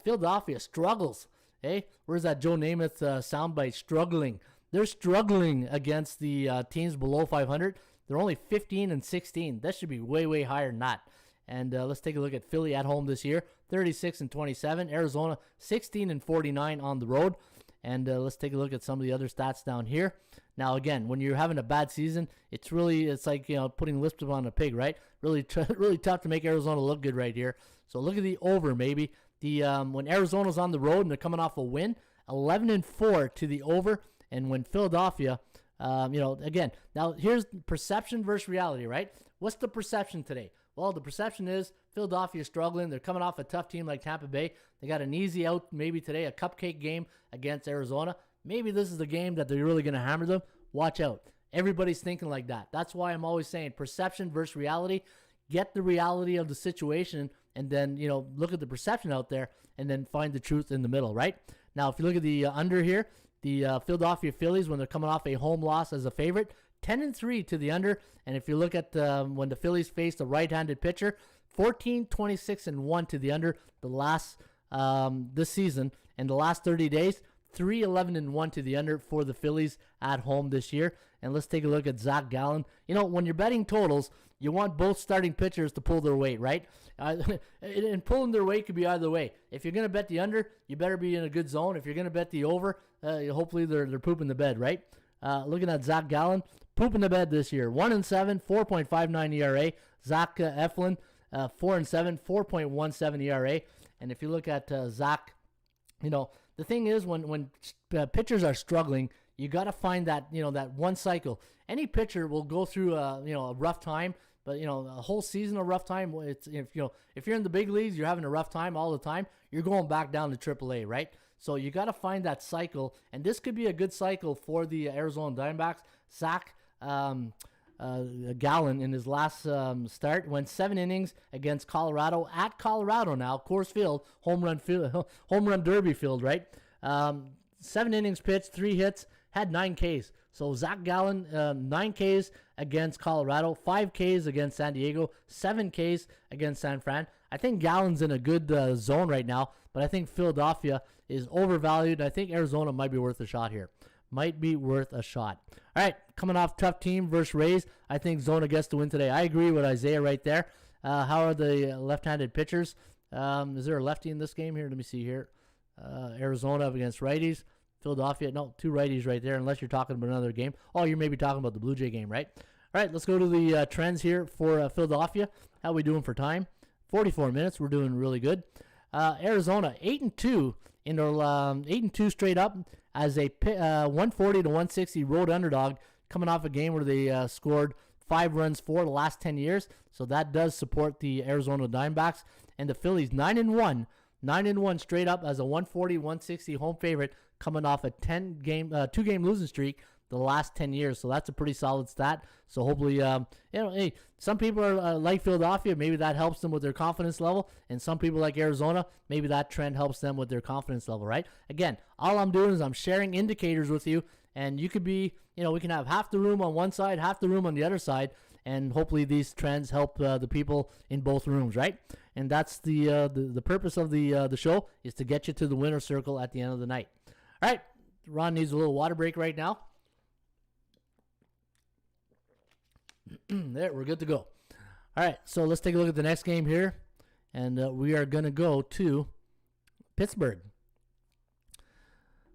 A: Philadelphia struggles. Hey, where's that Joe Namath soundbite? Struggling. They're struggling against the teams below 500. They're only 15-16. That should be way higher than that. And let's take a look at Philly at home this year, 36-27. Arizona, 16-49 on the road. And let's take a look at some of the other stats down here. Now, again, when you're having a bad season, it's like putting lipstick on a pig, right? Really tough to make Arizona look good right here. So look at the over, maybe. The when Arizona's on the road and they're coming off a win, 11-4 to the over. And when Philadelphia, again, now here's perception versus reality, right? What's the perception today? Well, the perception is Philadelphia is struggling. They're coming off a tough team like Tampa Bay. They got an easy out maybe today, a cupcake game against Arizona. Maybe this is the game that they're really going to hammer them. Watch out. Everybody's thinking like that. That's why I'm always saying perception versus reality. Get the reality of the situation and then, look at the perception out there and then find the truth in the middle, right? Now, if you look at the under here, the Philadelphia Phillies, when they're coming off a home loss as a favorite, 10-3 to the under. And if you look at when the Phillies faced a right-handed pitcher, 14-26-1 to the under the last this season. And the last 30 days, 3-11-1 to the under for the Phillies at home this year. And let's take a look at Zach Gallen. When you're betting totals, you want both starting pitchers to pull their weight, right? And pulling their weight could be either way. If you're going to bet the under, you better be in a good zone. If you're going to bet the over, hopefully they're pooping the bed, right? Looking at Zach Gallen, pooping the bed this year. 1-7, 4.59 ERA. Zach Eflin, 4-7, 4.17 ERA. And if you look at Zach, the thing is when pitchers are struggling, you got to find that that one cycle. Any pitcher will go through a rough time, but a whole season of rough time. It's if you're in the big leagues, you're having a rough time all the time. You're going back down to AAA, right? So you got to find that cycle, and this could be a good cycle for the Arizona Diamondbacks. Zach Gallen in his last start went 7 innings against Colorado at Colorado now, Coors Field, home run derby field, right? 7 innings pitched, 3 hits, had 9 Ks. So Zach Gallen, 9 Ks against Colorado, 5 Ks against San Diego, 7 Ks against San Fran. I think Gallen's in a good zone right now, but I think Philadelphia is overvalued. I think Arizona might be worth a shot here. Might be worth a shot. All right, coming off tough team versus Rays, I think Zona gets the win today. I agree with Isaiah right there. How are the left-handed pitchers? Is there a lefty in this game here? Let me see here. Arizona up against righties. Philadelphia, no, 2 righties right there, unless you're talking about another game. Oh, you're maybe talking about the Blue Jay game, right? All right, let's go to the trends here for Philadelphia. How are we doing for time? 44 minutes. We're doing really good. Arizona, 8-2 in their 8-2 straight up as a 140 to 160 road underdog, coming off a game where they scored 5 runs for the last 10 years. So that does support the Arizona Diamondbacks. And the Phillies, 9-1 straight up as a 140-160 home favorite, coming off a 2-game losing streak the last 10 years. So that's a pretty solid stat. So hopefully, hey, some people are like Philadelphia. Maybe that helps them with their confidence level. And some people like Arizona, maybe that trend helps them with their confidence level, right? Again, all I'm doing is I'm sharing indicators with you. And you could be, we can have half the room on one side, half the room on the other side. And hopefully these trends help the people in both rooms, right? And that's the purpose of the show, is to get you to the winner circle at the end of the night. All right, Ron needs a little water break right now. There, we're good to go. All right, so let's take a look at the next game here. And we are going to go to Pittsburgh.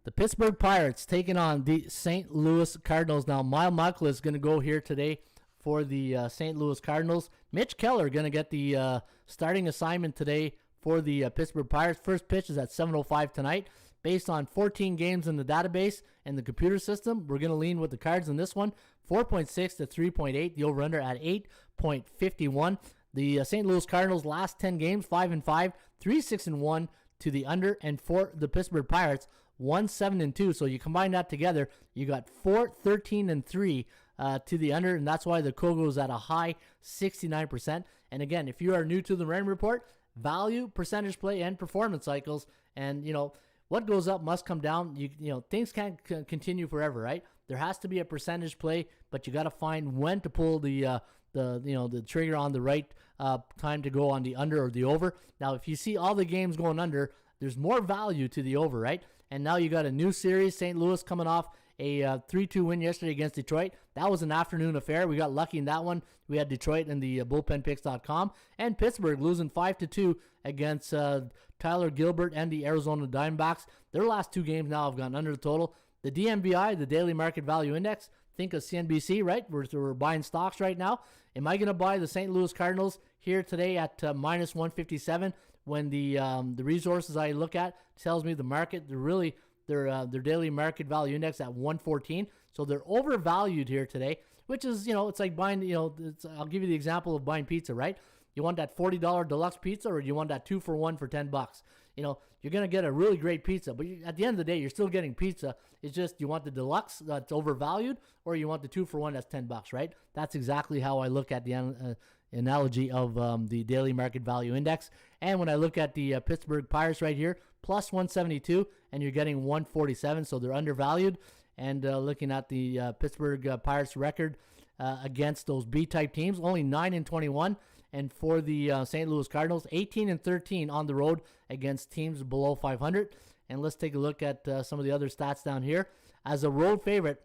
A: The Pittsburgh Pirates taking on the St. Louis Cardinals. Now, Michael is going to go here today for the St. Louis Cardinals. Mitch Keller going to get the starting assignment today for the Pittsburgh Pirates. First pitch is at 7:05 tonight. Based on 14 games in the database and the computer system, we're going to lean with the Cards in this one. 4.6 to 3.8. The over-under at 8.51. The St. Louis Cardinals last 10 games, 5-5, 3-6-1 to the under. And for the Pittsburgh Pirates, 1-7-2. So you combine that together, you got 4-13-3 to the under, and that's why the Kogo is at a high 69%. And again, if you are new to the Raymond Report, value, percentage play, and performance cycles, and what goes up must come down. Things can't continue forever, right? There has to be a percentage play, but you got to find when to pull the trigger on the right time to go on the under or the over. Now, if you see all the games going under, there's more value to the over, right? And now you got a new series, St. Louis coming off a 3-2 win yesterday against Detroit. That was an afternoon affair. We got lucky in that one. We had Detroit in the bullpenpicks.com. And Pittsburgh losing 5-2 against Tyler Gilbert and the Arizona Diamondbacks. Their last 2 games now have gone under the total. The DMVI, the Daily Market Value Index, think of CNBC, right? We're buying stocks right now. Am I going to buy the St. Louis Cardinals here today at minus 157 when the resources I look at tells me the market, their Daily Market Value Index at 114. So they're overvalued here today, which is, it's like buying, I'll give you the example of buying pizza, right? You want that $40 deluxe pizza, or you want that 2-for-1 for $10? You're going to get a really great pizza, but at the end of the day, you're still getting pizza. It's just you want the deluxe that's overvalued, or you want the 2-for-1 that's $10, right? That's exactly how I look at the analogy of the Daily Market Value Index. And when I look at the Pittsburgh Pirates right here, plus 172, and you're getting 147, so they're undervalued. And looking at the Pittsburgh Pirates record against those B-type teams, only 9-21. And for the St. Louis Cardinals, 18-13 on the road against teams below 500. And let's take a look at some of the other stats down here. As a road favorite,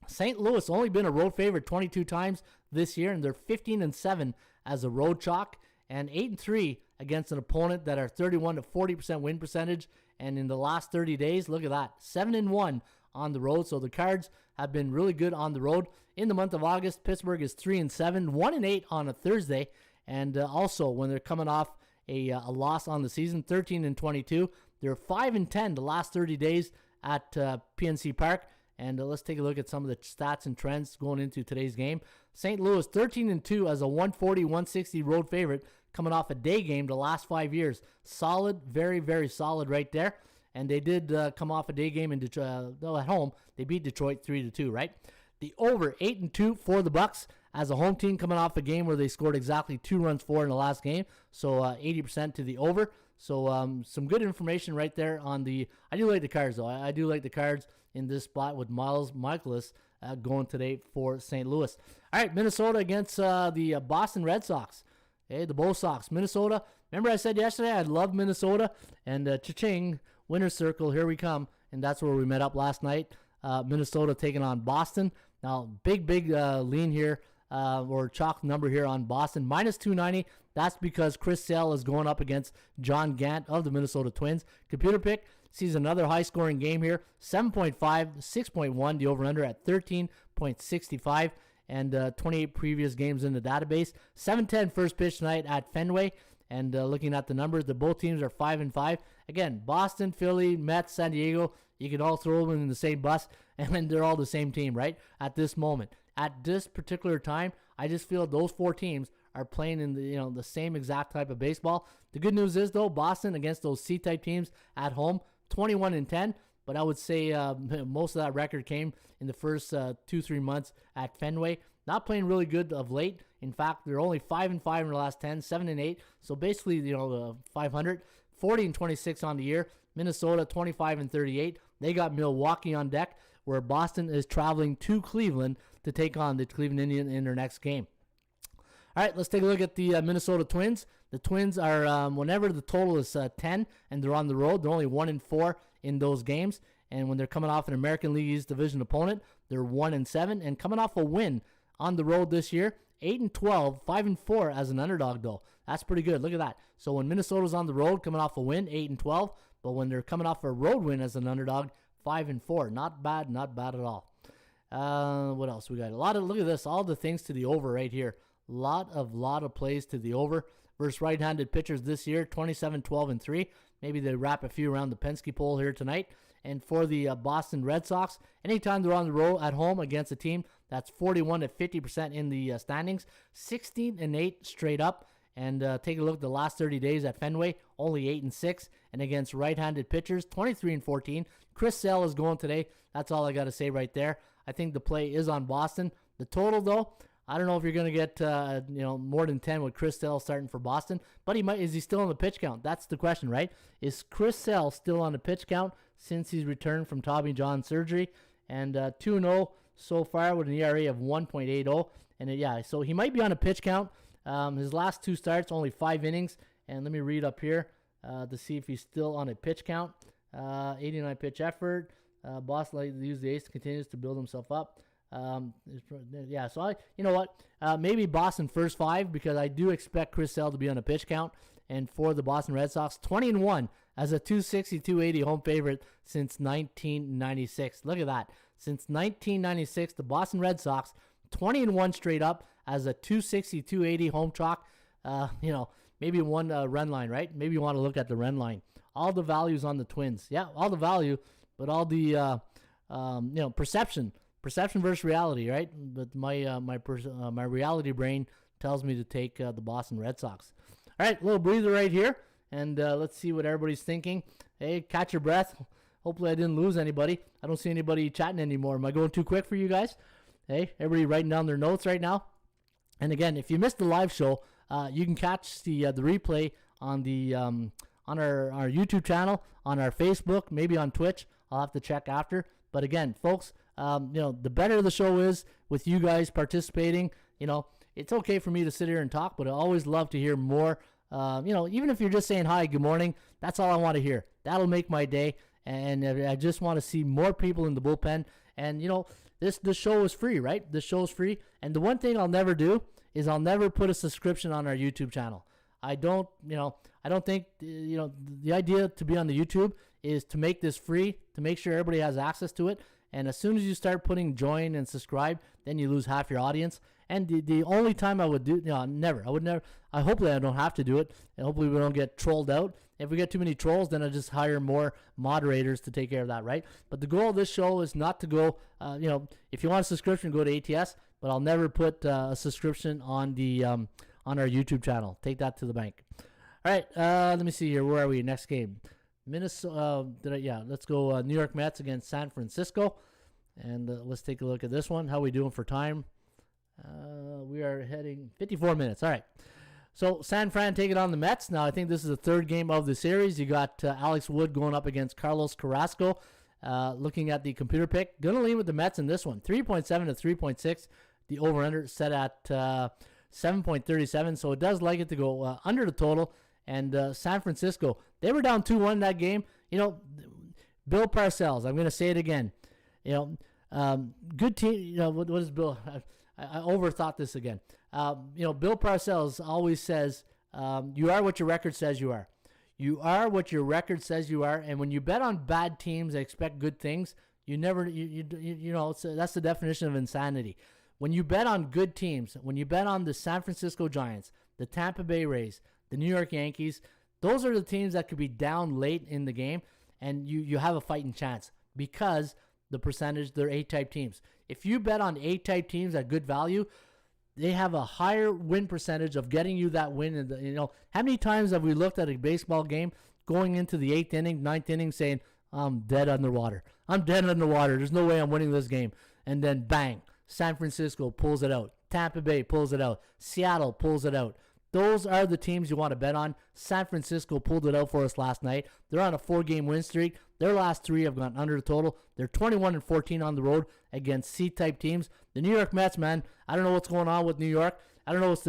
A: St. Louis only been a road favorite 22 times this year, and they're 15-7 as a road chalk, and 8-3 against an opponent that are 31 to 40% win percentage. And in the last 30 days, look at that, 7-1 on the road. So the Cards have been really good on the road. In the month of August, Pittsburgh is 3-7, 1-8 on a Thursday. And also, when they're coming off a loss on the season, 13-22, they're 5-10 the last 30 days at PNC Park. And let's take a look at some of the stats and trends going into today's game. St. Louis 13-2 as a 140-160 road favorite, coming off a day game the last 5 years. Solid, very, very solid right there. And they did come off a day game in Detroit. At home, they beat Detroit 3-2, right? The over 8-2 for the Bucks as a home team, coming off a game where they scored exactly 2 runs for in the last game. So 80% to the over. So some good information right there on the. I do like the Cards though. I do like the Cards. in this spot with Miles Michaelis going today for St. Louis. All right, Minnesota against the Boston Red Sox. Hey, the Bo Sox. Minnesota. Remember I said yesterday I love Minnesota, and cha-ching, winner's circle, here we come, and that's where we met up last night. Minnesota taking on Boston. Now, big lean here, or chalk number here on Boston, minus 290. That's because Chris Sale is going up against John Gant of the Minnesota Twins. Computer pick sees another high-scoring game here, 7.5, 6.1, the over-under at 13.65, and 28 previous games in the database. 7:10 first pitch tonight at Fenway, and looking at the numbers, both teams are 5-5. Again, Boston, Philly, Mets, San Diego, you can all throw them in the same bus, and they're all the same team, right, at this moment. At this particular time, I just feel those four teams are playing in the same exact type of baseball. The good news is, though, Boston against those C-type teams at home, 21-10, but I would say most of that record came in the first 2-3 months at Fenway. Not playing really good of late. In fact, they're only 5-5 in the last 10, 7-8. So basically, 500, 40-26 on the year. Minnesota 25-38. They got Milwaukee on deck, where Boston is traveling to Cleveland to take on the Cleveland Indians in their next game. All right, let's take a look at the Minnesota Twins. The Twins are, whenever the total is 10 and they're on the road, they're only 1-4 in those games. And when they're coming off an American League East division opponent, they're 1-7. And coming off a win on the road this year, 8-12, 5-4 as an underdog, though. That's pretty good. Look at that. So when Minnesota's on the road, coming off a win, 8-12. But when they're coming off a road win as an underdog, 5-4. Not bad at all. What else we got? Look at this. All the things to the over right here. Lot of plays to the over versus right-handed pitchers this year, 27, 12, and 3. Maybe they wrap a few around the Penske pole here tonight. And for the Boston Red Sox, anytime they're on the road at home against a team that's 41-50% in the standings, 16-8 straight up. And take a look at the last 30 days at Fenway, only 8-6. And against right-handed pitchers, 23-14. Chris Sale is going today. That's all I got to say right there. I think the play is on Boston. The total, though, I don't know if you're going to get more than 10 with Chris Sale starting for Boston, but he might. Is he still on the pitch count? That's the question, right? Is Chris Sale still on the pitch count since he's returned from Tommy John surgery? And 2-0 so far with an ERA of 1.80. And so he might be on a pitch count. His last two starts, only 5 innings. And let me read up here to see if he's still on a pitch count. 89 pitch effort. Boston likes to use the ace, continues to build himself up. So you know what? Maybe Boston first 5, because I do expect Chris Sale to be on a pitch count. And for the Boston Red Sox, 20-1 as a 260, 280 home favorite since 1996. Look at that. Since 1996, the Boston Red Sox, 20-1 straight up as a 260, 280 home chalk. Maybe one run line, right? Maybe you want to look at the run line. All the values on the Twins. Yeah, all the value, but all the perception versus reality, right? But my reality brain tells me to take the Boston Red Sox. All right, little breather right here, and let's see what everybody's thinking. Hey, catch your breath. Hopefully I didn't lose anybody. I don't see anybody chatting anymore. Am I going too quick for you guys? Hey, everybody writing down their notes right now. And again, if you missed the live show, you can catch the replay on the on our YouTube channel, on our Facebook, maybe on Twitch. I'll have to check after. But again, folks, the better the show is with you guys participating, it's okay for me to sit here and talk, but I always love to hear more. Even if you're just saying hi, good morning, that's all I want to hear. That'll make my day. And I just want to see more people in the bullpen. And, this show is free, right? This show is free. And the one thing I'll never do is I'll never put a subscription on our YouTube channel. I don't think, the idea to be on the YouTube is to make this free, to make sure everybody has access to it. And as soon as you start putting join and subscribe, then you lose half your audience. And the only time I would do, I would never, hopefully I don't have to do it. And hopefully we don't get trolled out. If we get too many trolls, then I just hire more moderators to take care of that, right? But the goal of this show is not to go, if you want a subscription, go to ATS. But I'll never put a subscription on the on our YouTube channel. Take that to the bank. All right, let me see here. Where are we? Next game. Minnesota. Let's go New York Mets against San Francisco. And let's take a look at this one. How are we doing for time? We are heading 54 minutes. All right. So San Fran taking on the Mets. Now I think this is the third game of the series. You got Alex Wood going up against Carlos Carrasco. Looking at the computer pick, going to lean with the Mets in this one. 3.7 to 3.6. The over-under set at 7.37, so it does like it to go under the total. And San Francisco, they were down 2-1 in that game. Bill Parcells, I'm going to say it again. Good team. What is Bill? I overthought this again. Bill Parcells always says, you are what your record says you are. You are what your record says you are. And when you bet on bad teams that expect good things, that's the definition of insanity. When you bet on good teams, when you bet on the San Francisco Giants, the Tampa Bay Rays, the New York Yankees, those are the teams that could be down late in the game, and you have a fighting chance because the percentage, they're A-type teams. If you bet on A-type teams at good value, they have a higher win percentage of getting you that win. How many times have we looked at a baseball game going into the 8th inning, 9th inning saying, I'm dead underwater. I'm dead underwater. There's no way I'm winning this game. And then bang, San Francisco pulls it out. Tampa Bay pulls it out. Seattle pulls it out. Those are the teams you want to bet on. San Francisco pulled it out for us last night. They're on a 4-game win streak. Their last 3 have gone under the total. They're 21-14 on the road against C-type teams. The New York Mets, man, I don't know what's going on with New York. I don't know what's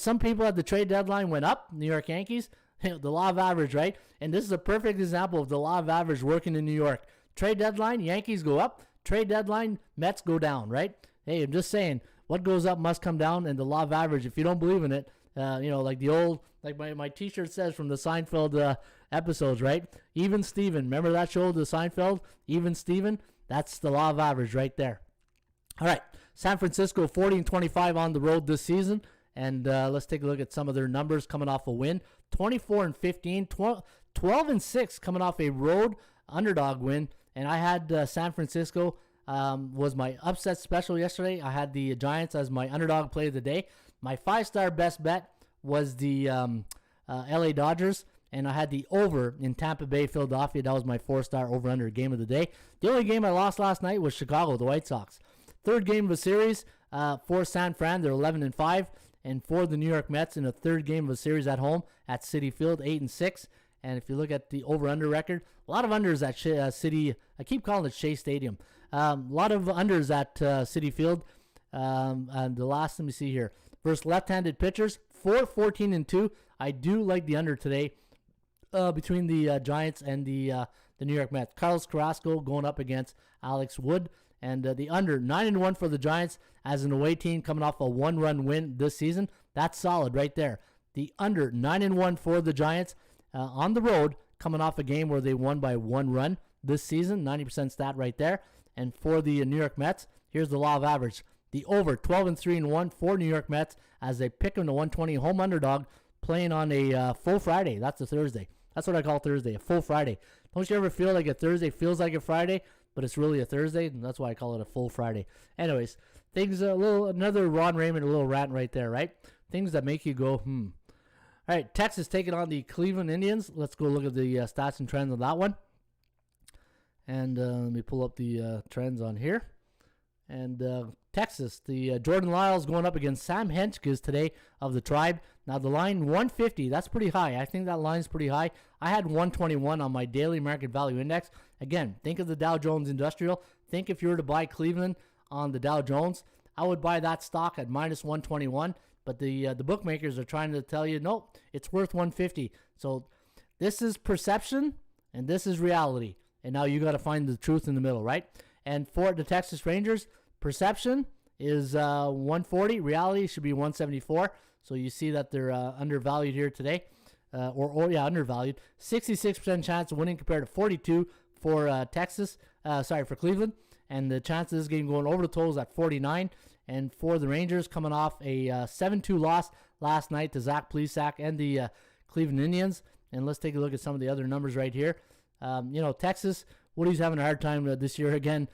A: some people at the trade deadline went up. New York Yankees, the law of average, right? And this is a perfect example of the law of average working in New York. Trade deadline, Yankees go up. Trade deadline, Mets go down, right? Hey, I'm just saying, what goes up must come down, and the law of average, if you don't believe in it, like the old, like my t-shirt says from the Seinfeld episodes, right? Even Steven. Remember that show, the Seinfeld? Even Steven? That's the law of average right there. All right. San Francisco 40-25 on the road this season. And let's take a look at some of their numbers coming off a win. 24-15, 12-6 coming off a road underdog win. And I had San Francisco was my upset special yesterday. I had the Giants as my underdog play of the day. My 5-star best bet was the LA Dodgers, and I had the over in Tampa Bay, Philadelphia. That was my 4-star over-under game of the day. The only game I lost last night was Chicago, the White Sox. Third game of a series for San Fran. They're 11-5, and for the New York Mets in a third game of a series at home at Citi Field, 8-6. And if you look at the over-under record, a lot of unders at Citi. I keep calling it Shea Stadium. A lot of unders at Citi Field. And the last, let me see here. Versus left-handed pitchers, 4-14-2. I do like the under today between the Giants and the New York Mets. Carlos Carrasco going up against Alex Wood. And the under, 9-1 for the Giants as an away team coming off a 1-run win this season. That's solid right there. The under, 9-1 for the Giants on the road coming off a game where they won by 1 run this season. 90% stat right there. And for the New York Mets, here's the law of average. The over, 12-3-1 for New York Mets as they pick them to 120 home underdog playing on a full Friday. That's a Thursday. That's what I call Thursday, a full Friday. Don't you ever feel like a Thursday feels like a Friday, but it's really a Thursday? And that's why I call it a full Friday. Anyways, things another Ron Raymond, a little rant right there, right? Things that make you go, All right, Texas taking on the Cleveland Indians. Let's go look at the stats and trends on that one. And let me pull up the trends on here. And Texas, the Jordan Lyles going up against Sam Hentges today of the Tribe. Now the line 150, that's pretty high. I think that line's pretty high. I had 121 on my daily market value index. Again, think of the Dow Jones Industrial. Think if you were to buy Cleveland on the Dow Jones, I would buy that stock at minus 121. But the bookmakers are trying to tell you, no, it's worth 150. So this is perception and this is reality. And now you got to find the truth in the middle, right? And for the Texas Rangers, perception is 140. Reality should be 174. So you see that they're undervalued here today. Undervalued. 66% chance of winning compared to 42 for for Cleveland. And the chance of this game going over the total is at 49. And for the Rangers, coming off a 7-2 loss last night to Zach Plesac and the Cleveland Indians. And let's take a look at some of the other numbers right here. Texas, Woody's having a hard time this year again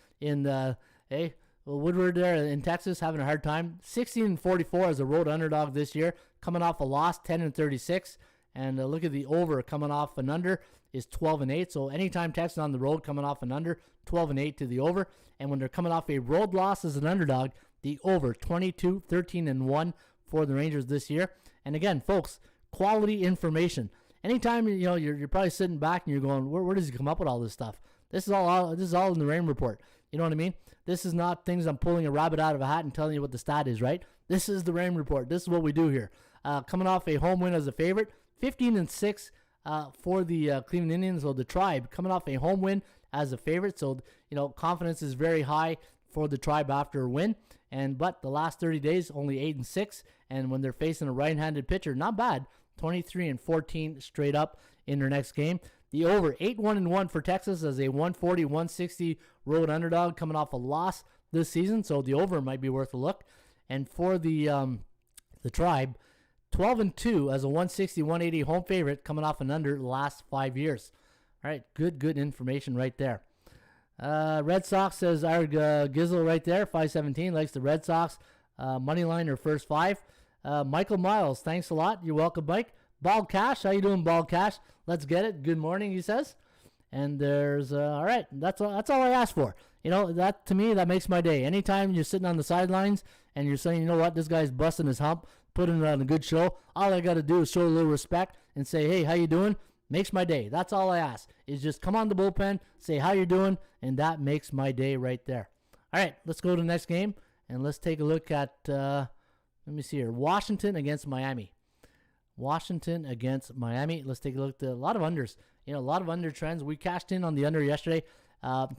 A: Woodward there in Texas having a hard time. 16-44 as a road underdog this year, coming off a loss, 10-36. And look at the over coming off an under is 12-8. So anytime Texas on the road coming off an under, 12-8 to the over. And when they're coming off a road loss as an underdog, the over 22-13-1 for the Rangers this year. And again, folks, quality information. Anytime you're probably sitting back and you're going, where does he come up with all this stuff? This is all in the Raymond Report. You know what I mean? This is not things I'm pulling a rabbit out of a hat and telling you what the stat is, right? This is the Raymond Report. This is what we do here. Coming off a home win as a favorite, 15-6 for the Cleveland Indians, or the Tribe, coming off a home win as a favorite. So, confidence is very high for the Tribe after a win. But the last 30 days, only 8-6. And when they're facing a right-handed pitcher, not bad, 23-14 straight up in their next game. The over, 8-1-1 for Texas as a 140-160 road underdog coming off a loss this season. So the over might be worth a look. And for the Tribe, 12-2 as a 160-180 home favorite coming off an under the last 5 years. All right, good information right there. Red Sox says our Gizzle right there, 517, likes the Red Sox. Money line or first 5. Michael Miles, thanks a lot. You're welcome, Mike. Bald Cash, how you doing, Bald Cash? Let's get it. Good morning, he says. And there's, all right, that's all I asked for. That to me, that makes my day. Anytime you're sitting on the sidelines and you're saying, you know what, this guy's busting his hump, putting on a good show, all I got to do is show a little respect and say, hey, how you doing? Makes my day. That's all I ask, is just come on the bullpen, say how you're doing, and that makes my day right there. All right, let's go to the next game, and let's take a look at, let me see here, Washington against Miami. Washington against Miami. Let's take a look at a lot of unders. A lot of under trends. We cashed in on the under yesterday.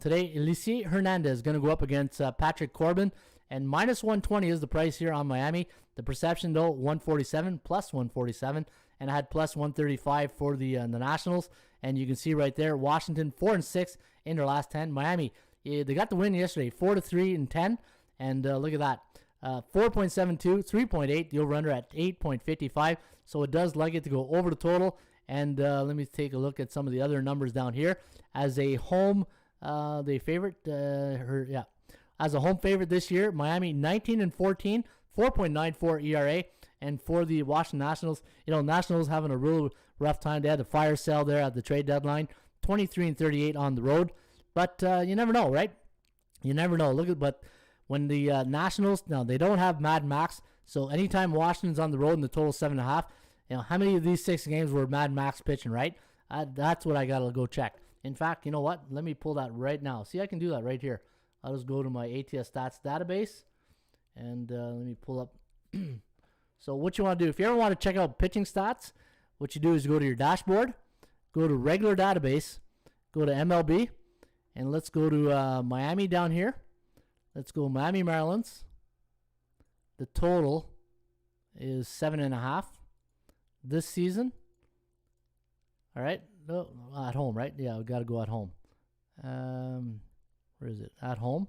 A: Today, Elise Hernandez is going to go up against Patrick Corbin, and minus 120 is the price here on Miami. The perception, though, 147, plus 147, and I had plus 135 for the Nationals. And you can see right there, Washington 4-6 in their last 10. Miami, they got the win yesterday, 4-3-10, and look at that. 4.72, 3.8, the over-under at 8.55. So it does like it to go over the total. And let me take a look at some of the other numbers down here. As a home, as a home favorite this year, Miami 19-14, 4.94 ERA. And for the Washington Nationals, Nationals having a real rough time. They had the fire sale there at the trade deadline, 23-38 on the road. But you never know, right? You never know. But when the Nationals, now they don't have Mad Max, so anytime Washington's on the road in the total 7.5, how many of these 6 games were Mad Max pitching, right? That's what I got to go check. In fact, you know what? Let me pull that right now. See, I can do that right here. I'll just go to my ATS Stats database, and let me pull up. So what you want to do, if you ever want to check out pitching stats, what you do is go to your dashboard, go to regular database, go to MLB, and let's go to Miami down here. Let's go Miami Marlins. The total is 7.5 this season. All right. No, at home, right? Yeah, we got to go at home. Where is it? At home.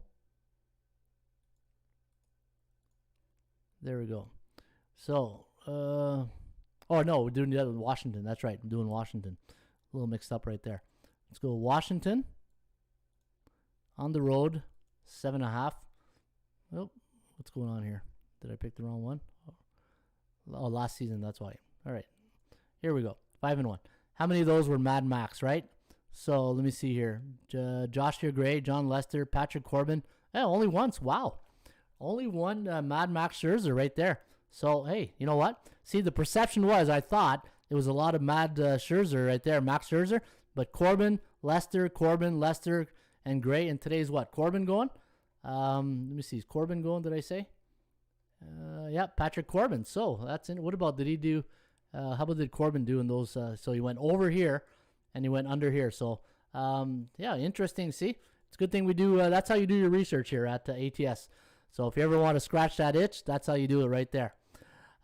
A: There we go. So, oh no, we're doing the other Washington. That's right. I'm doing Washington. A little mixed up right there. Let's go Washington. On the road, 7.5. Oh, what's going on here? Did I pick the wrong one? Oh, last season. That's why. All right. Here we go. 5-1. How many of those were Mad Max, right? So let me see here. Joshua Gray, John Lester, Patrick Corbin. Only once. Wow. Only one Mad Max Scherzer right there. So, hey, you know what? See, the perception was, I thought it was a lot of Mad Scherzer right there, Max Scherzer. But Corbin, Lester, and Gray. And today's what? Corbin going? Let me see. Is Corbin going, did I say? Yeah, Patrick Corbin. So, that's in. What about, did he do, how about did Corbin do in those? So, he went over here, and he went under here. So, yeah, interesting. See, it's a good thing we do. That's how you do your research here at ATS. So, if you ever want to scratch that itch, that's how you do it right there.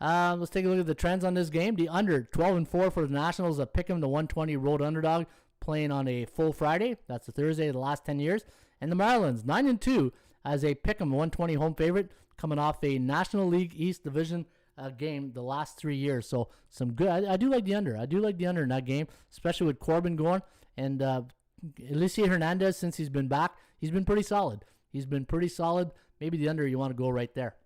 A: Let's take a look at the trends on this game. The under, 12-4 for the Nationals. A pick'em, the 120 road underdog, playing on a full Friday. That's a Thursday of the last 10 years. And the Marlins, 9-2 as a pick'em, 120 home favorite, coming off a National League East Division game the last 3 years. So some good. I do like the under. I do like the under in that game, especially with Corbin going. And Elise Hernandez, since he's been back, he's been pretty solid. Maybe the under, you want to go right there.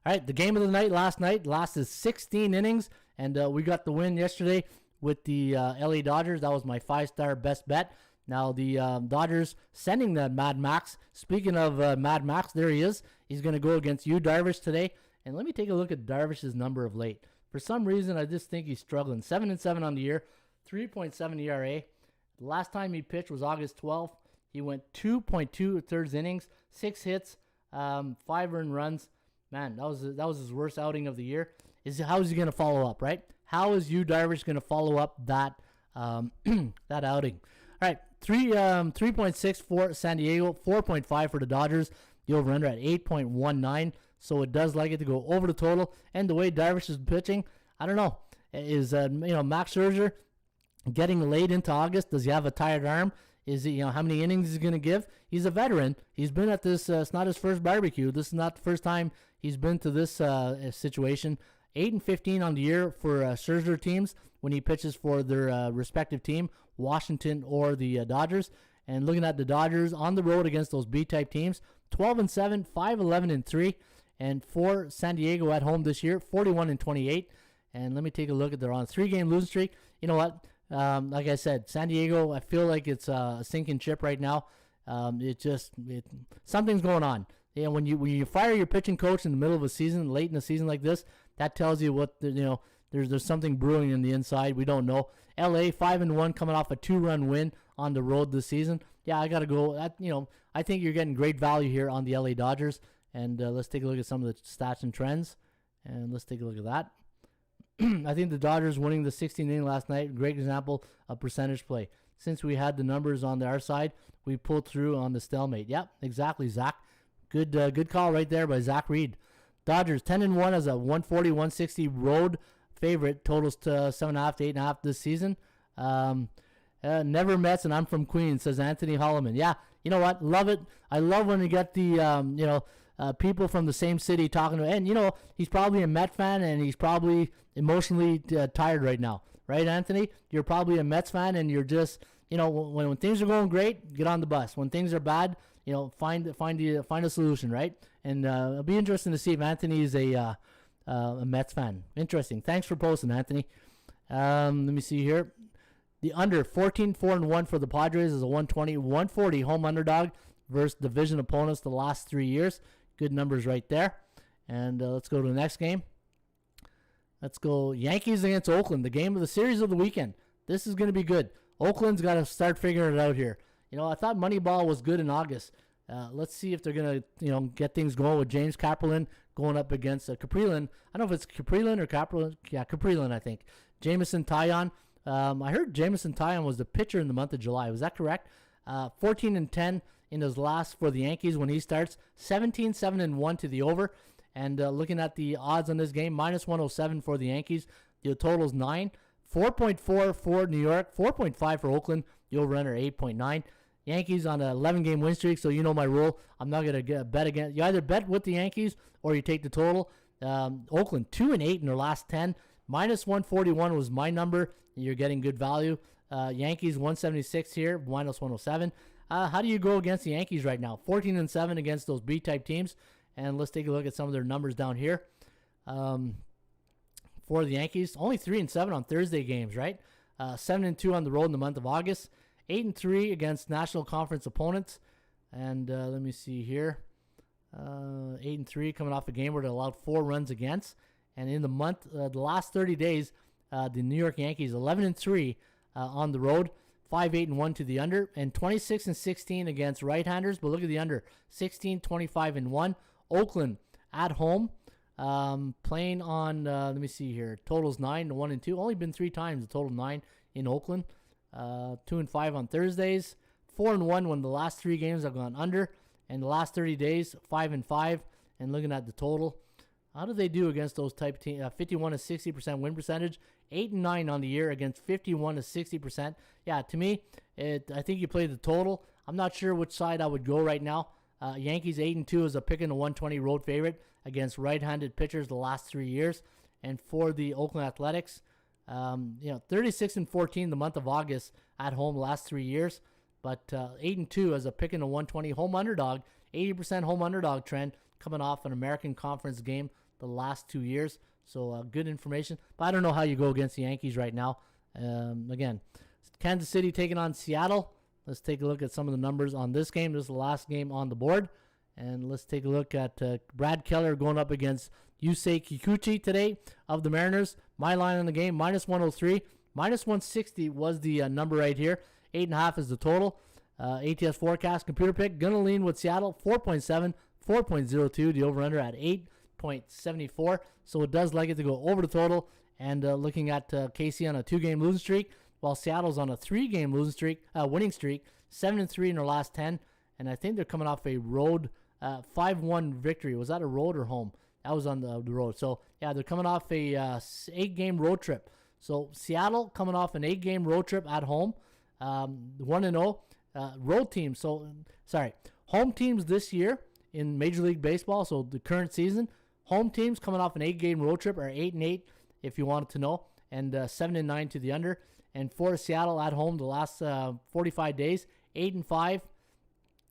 A: All right, the game of the night last night lasted 16 innings, and we got the win yesterday with the LA Dodgers. That was my 5-star best bet. Now, the Dodgers sending the Mad Max. Speaking of Mad Max, there he is. He's going to go against Yu Darvish today. And let me take a look at Darvish's number of late. For some reason, I just think he's struggling. 7-7 on the year, 3.7 ERA. The last time he pitched was August 12th. He went 2.2 thirds innings, 6 hits, 5 earned runs. Man, that was his worst outing of the year. How is he going to follow up, right? How is Yu Darvish going to follow up that that outing? All right, 3.6 for San Diego, 4.5 for the Dodgers. The over-under at 8.19, so it does like it to go over the total. And the way Darvish is pitching, I don't know. Is Max Scherzer getting late into August? Does he have a tired arm? Is he, how many innings he's going to give? He's a veteran. He's been at this. It's not his first barbecue. This is not the first time he's been to this situation. 8-15 on the year for Scherzer teams when he pitches for their respective team, Washington or the Dodgers. And looking at the Dodgers on the road against those B-type teams, 12-7, 5-11-3, and for San Diego at home this year, 41-28. And let me take a look at their on 3-game losing streak. You know what? Like I said, San Diego, I feel like it's a sinking ship right now. Something's going on. Yeah, when you fire your pitching coach in the middle of a season, late in a season like this, that tells you what there's something brewing in the inside. We don't know. LA 5-1 coming off a 2-run win on the road this season. Yeah, I gotta go. I think you're getting great value here on the LA Dodgers. And let's take a look at some of the stats and trends. And let's take a look at that. I think the Dodgers winning the 16th inning last night, great example of percentage play. Since we had the numbers on our side, we pulled through on the stalemate. Yep, exactly, Zach. Good call right there by Zach Reed. Dodgers 10-1 as a 140-160 road favorite, totals to 7.5 to 8.5 this season. Never Mets, and I'm from Queens, says Anthony Holloman. Yeah, you know what? Love it. I love when you get the people from the same city talking to, and he's probably a Met fan, and he's probably emotionally tired right now, right, Anthony? You're probably a Mets fan, and you're just, when things are going great, get on the bus. When things are bad, find a solution, right? And it'll be interesting to see if Anthony is a Mets fan. Interesting. Thanks for posting, Anthony. Let me see here. The under 14-4-1 for the Padres is a 120-140 home underdog versus division opponents the last 3 years. Good numbers right there. And let's go to the next game. Let's go Yankees against Oakland, the game of the series of the weekend. This is going to be good. Oakland's got to start figuring it out here. I thought Moneyball was good in August. Let's see if they're going to, get things going with James Kaprielian going up against Kaprielian. I don't know if it's Kaprielian or Kaprielian. Yeah, Kaprielian, I think. Jameson Taillon. I heard Jameson Taillon was the pitcher in the month of July. Was that correct? 14-10 in his last for the Yankees when he starts. 17-7-1 to the over. And looking at the odds on this game, -107 for the Yankees. The total is 9. 4.4 for New York. 4.5 for Oakland. The over-under 8.9. Yankees on an 11-game win streak, so you know my rule. I'm not going to bet against. You either bet with the Yankees or you take the total. Oakland 2-8 in their last 10. -141 was my number. You're getting good value. Yankees 176 here, -107. How do you go against the Yankees right now? 14-7 against those B-type teams. And let's take a look at some of their numbers down here. For the Yankees, only 3-7 on Thursday games, right? 7-2 on the road in the month of August. 8-3 against National Conference opponents. And let me see here. 8-3 coming off a game where they allowed 4 runs against. And in the month, the last 30 days, the New York Yankees 11-3 on the road, 5-8-1 to the under, and 26-16 against right-handers. But look at the under, 16-25-1. Oakland at home, playing on. Let me see here. Totals 9-1-2. Only been 3 times. The total 9 in Oakland. 2-5 on Thursdays. 4-1 when the last 3 games have gone under, and the last 30 days 5-5. And looking at the total. How do they do against those type teams? 51-60% win percentage, 8-9 on the year against 51-60%. Yeah, to me, I think you play the total. I'm not sure which side I would go right now. Yankees 8-2 is a pick in the 120 road favorite against right-handed pitchers the last 3 years. And for the Oakland Athletics, 36-14 the month of August at home last 3 years. But 8-2 as a pick in the 120 home underdog, 80% home underdog trend coming off an American Conference game the last 2 years. So good information. But I don't know how you go against the Yankees right now. Again, Kansas City taking on Seattle. Let's take a look at some of the numbers on this game. This is the last game on the board. And let's take a look at Brad Keller going up against Yusei Kikuchi today of the Mariners. My line on the game, -103. -160 was the number right here. 8.5 is the total. ATS forecast computer pick, gonna lean with Seattle, 4.7, 4.02. The over-under at 8.74. So it does like it to go over the total. And looking at KC on a 2-game losing streak, while Seattle's on a 3-game losing streak, winning streak, 7-3 in their last 10. And I think they're coming off a road 5-1 victory. Was that a road or home? That was on the road. So, yeah, they're coming off a 8-game road trip. So, Seattle coming off an 8-game road trip at home. 1-0. Road teams. So, sorry. Home teams this year in Major League Baseball, so the current season, home teams coming off an 8-game road trip are 8-8, if you wanted to know, and 7-9 to the under. And for Seattle at home, the last 45 days, 8-5.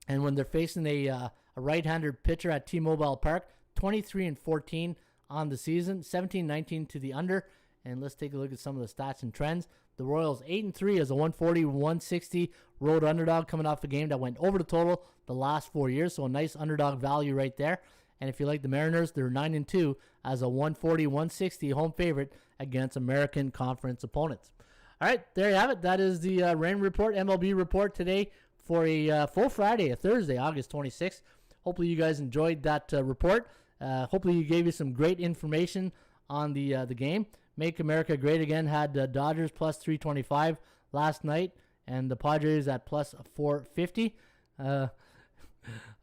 A: And when they're facing a right-handed pitcher at T-Mobile Park, 23-14 on the season, 17-19 to the under. And let's take a look at some of the stats and trends. The Royals 8-3 as a 140-160 road underdog, coming off a game that went over the total the last 4 years. So a nice underdog value right there. And if you like the Mariners, they're 9-2 as a 140-160 home favorite against American Conference opponents. All right, there you have it. That is the Raymond Report, MLB Report today for a full Friday, a Thursday, August 26th. Hopefully you guys enjoyed that report. Hopefully you gave you some great information on the game. Make America Great Again had Dodgers plus 325 last night, and the Padres at plus 450. All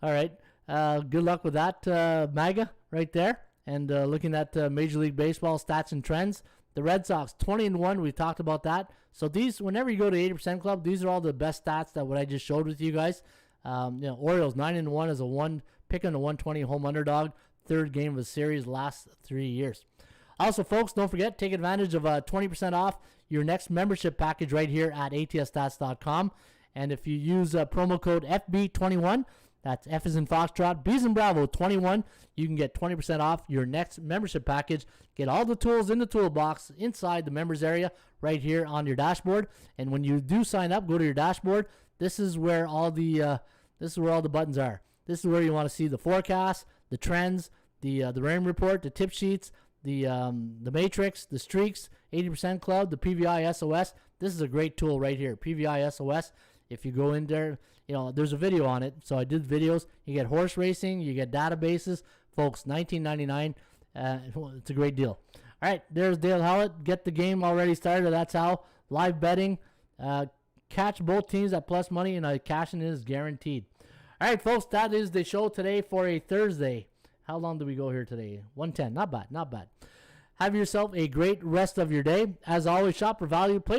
A: right. Good luck with that, MAGA, right there. And looking at Major League Baseball stats and trends, the Red Sox 20-1. We talked about that. So these, whenever you go to 80% Club, these are all the best stats that what I just showed with you guys. Orioles 9-1 as a pick on the 120 home underdog. Third game of a series last 3 years. Also, folks, don't forget, take advantage of 20% off your next membership package right here at atsstats.com. And if you use promo code FB21, that's F as in Foxtrot, B as in Bravo 21, you can get 20% off your next membership package. Get all the tools in the toolbox inside the members area right here on your dashboard. And when you do sign up, go to your dashboard. This is where all the buttons are. This is where you want to see the forecast, the trends, the Raymond Report, the tip sheets, the Matrix, the Streaks, 80% Club, the PVI SOS. This is a great tool right here, PVI SOS. If you go in there, there's a video on it. So I did videos. You get horse racing, you get databases. Folks, $19.99. It's a great deal. All right, there's Dale Howlett. Get the game already started. That's how. Live betting. Catch both teams at plus money, and cashing is guaranteed. All right, folks, that is the show today for a Thursday. How long do we go here today? 110. Not bad, not bad. Have yourself a great rest of your day. As always, shop for value. Play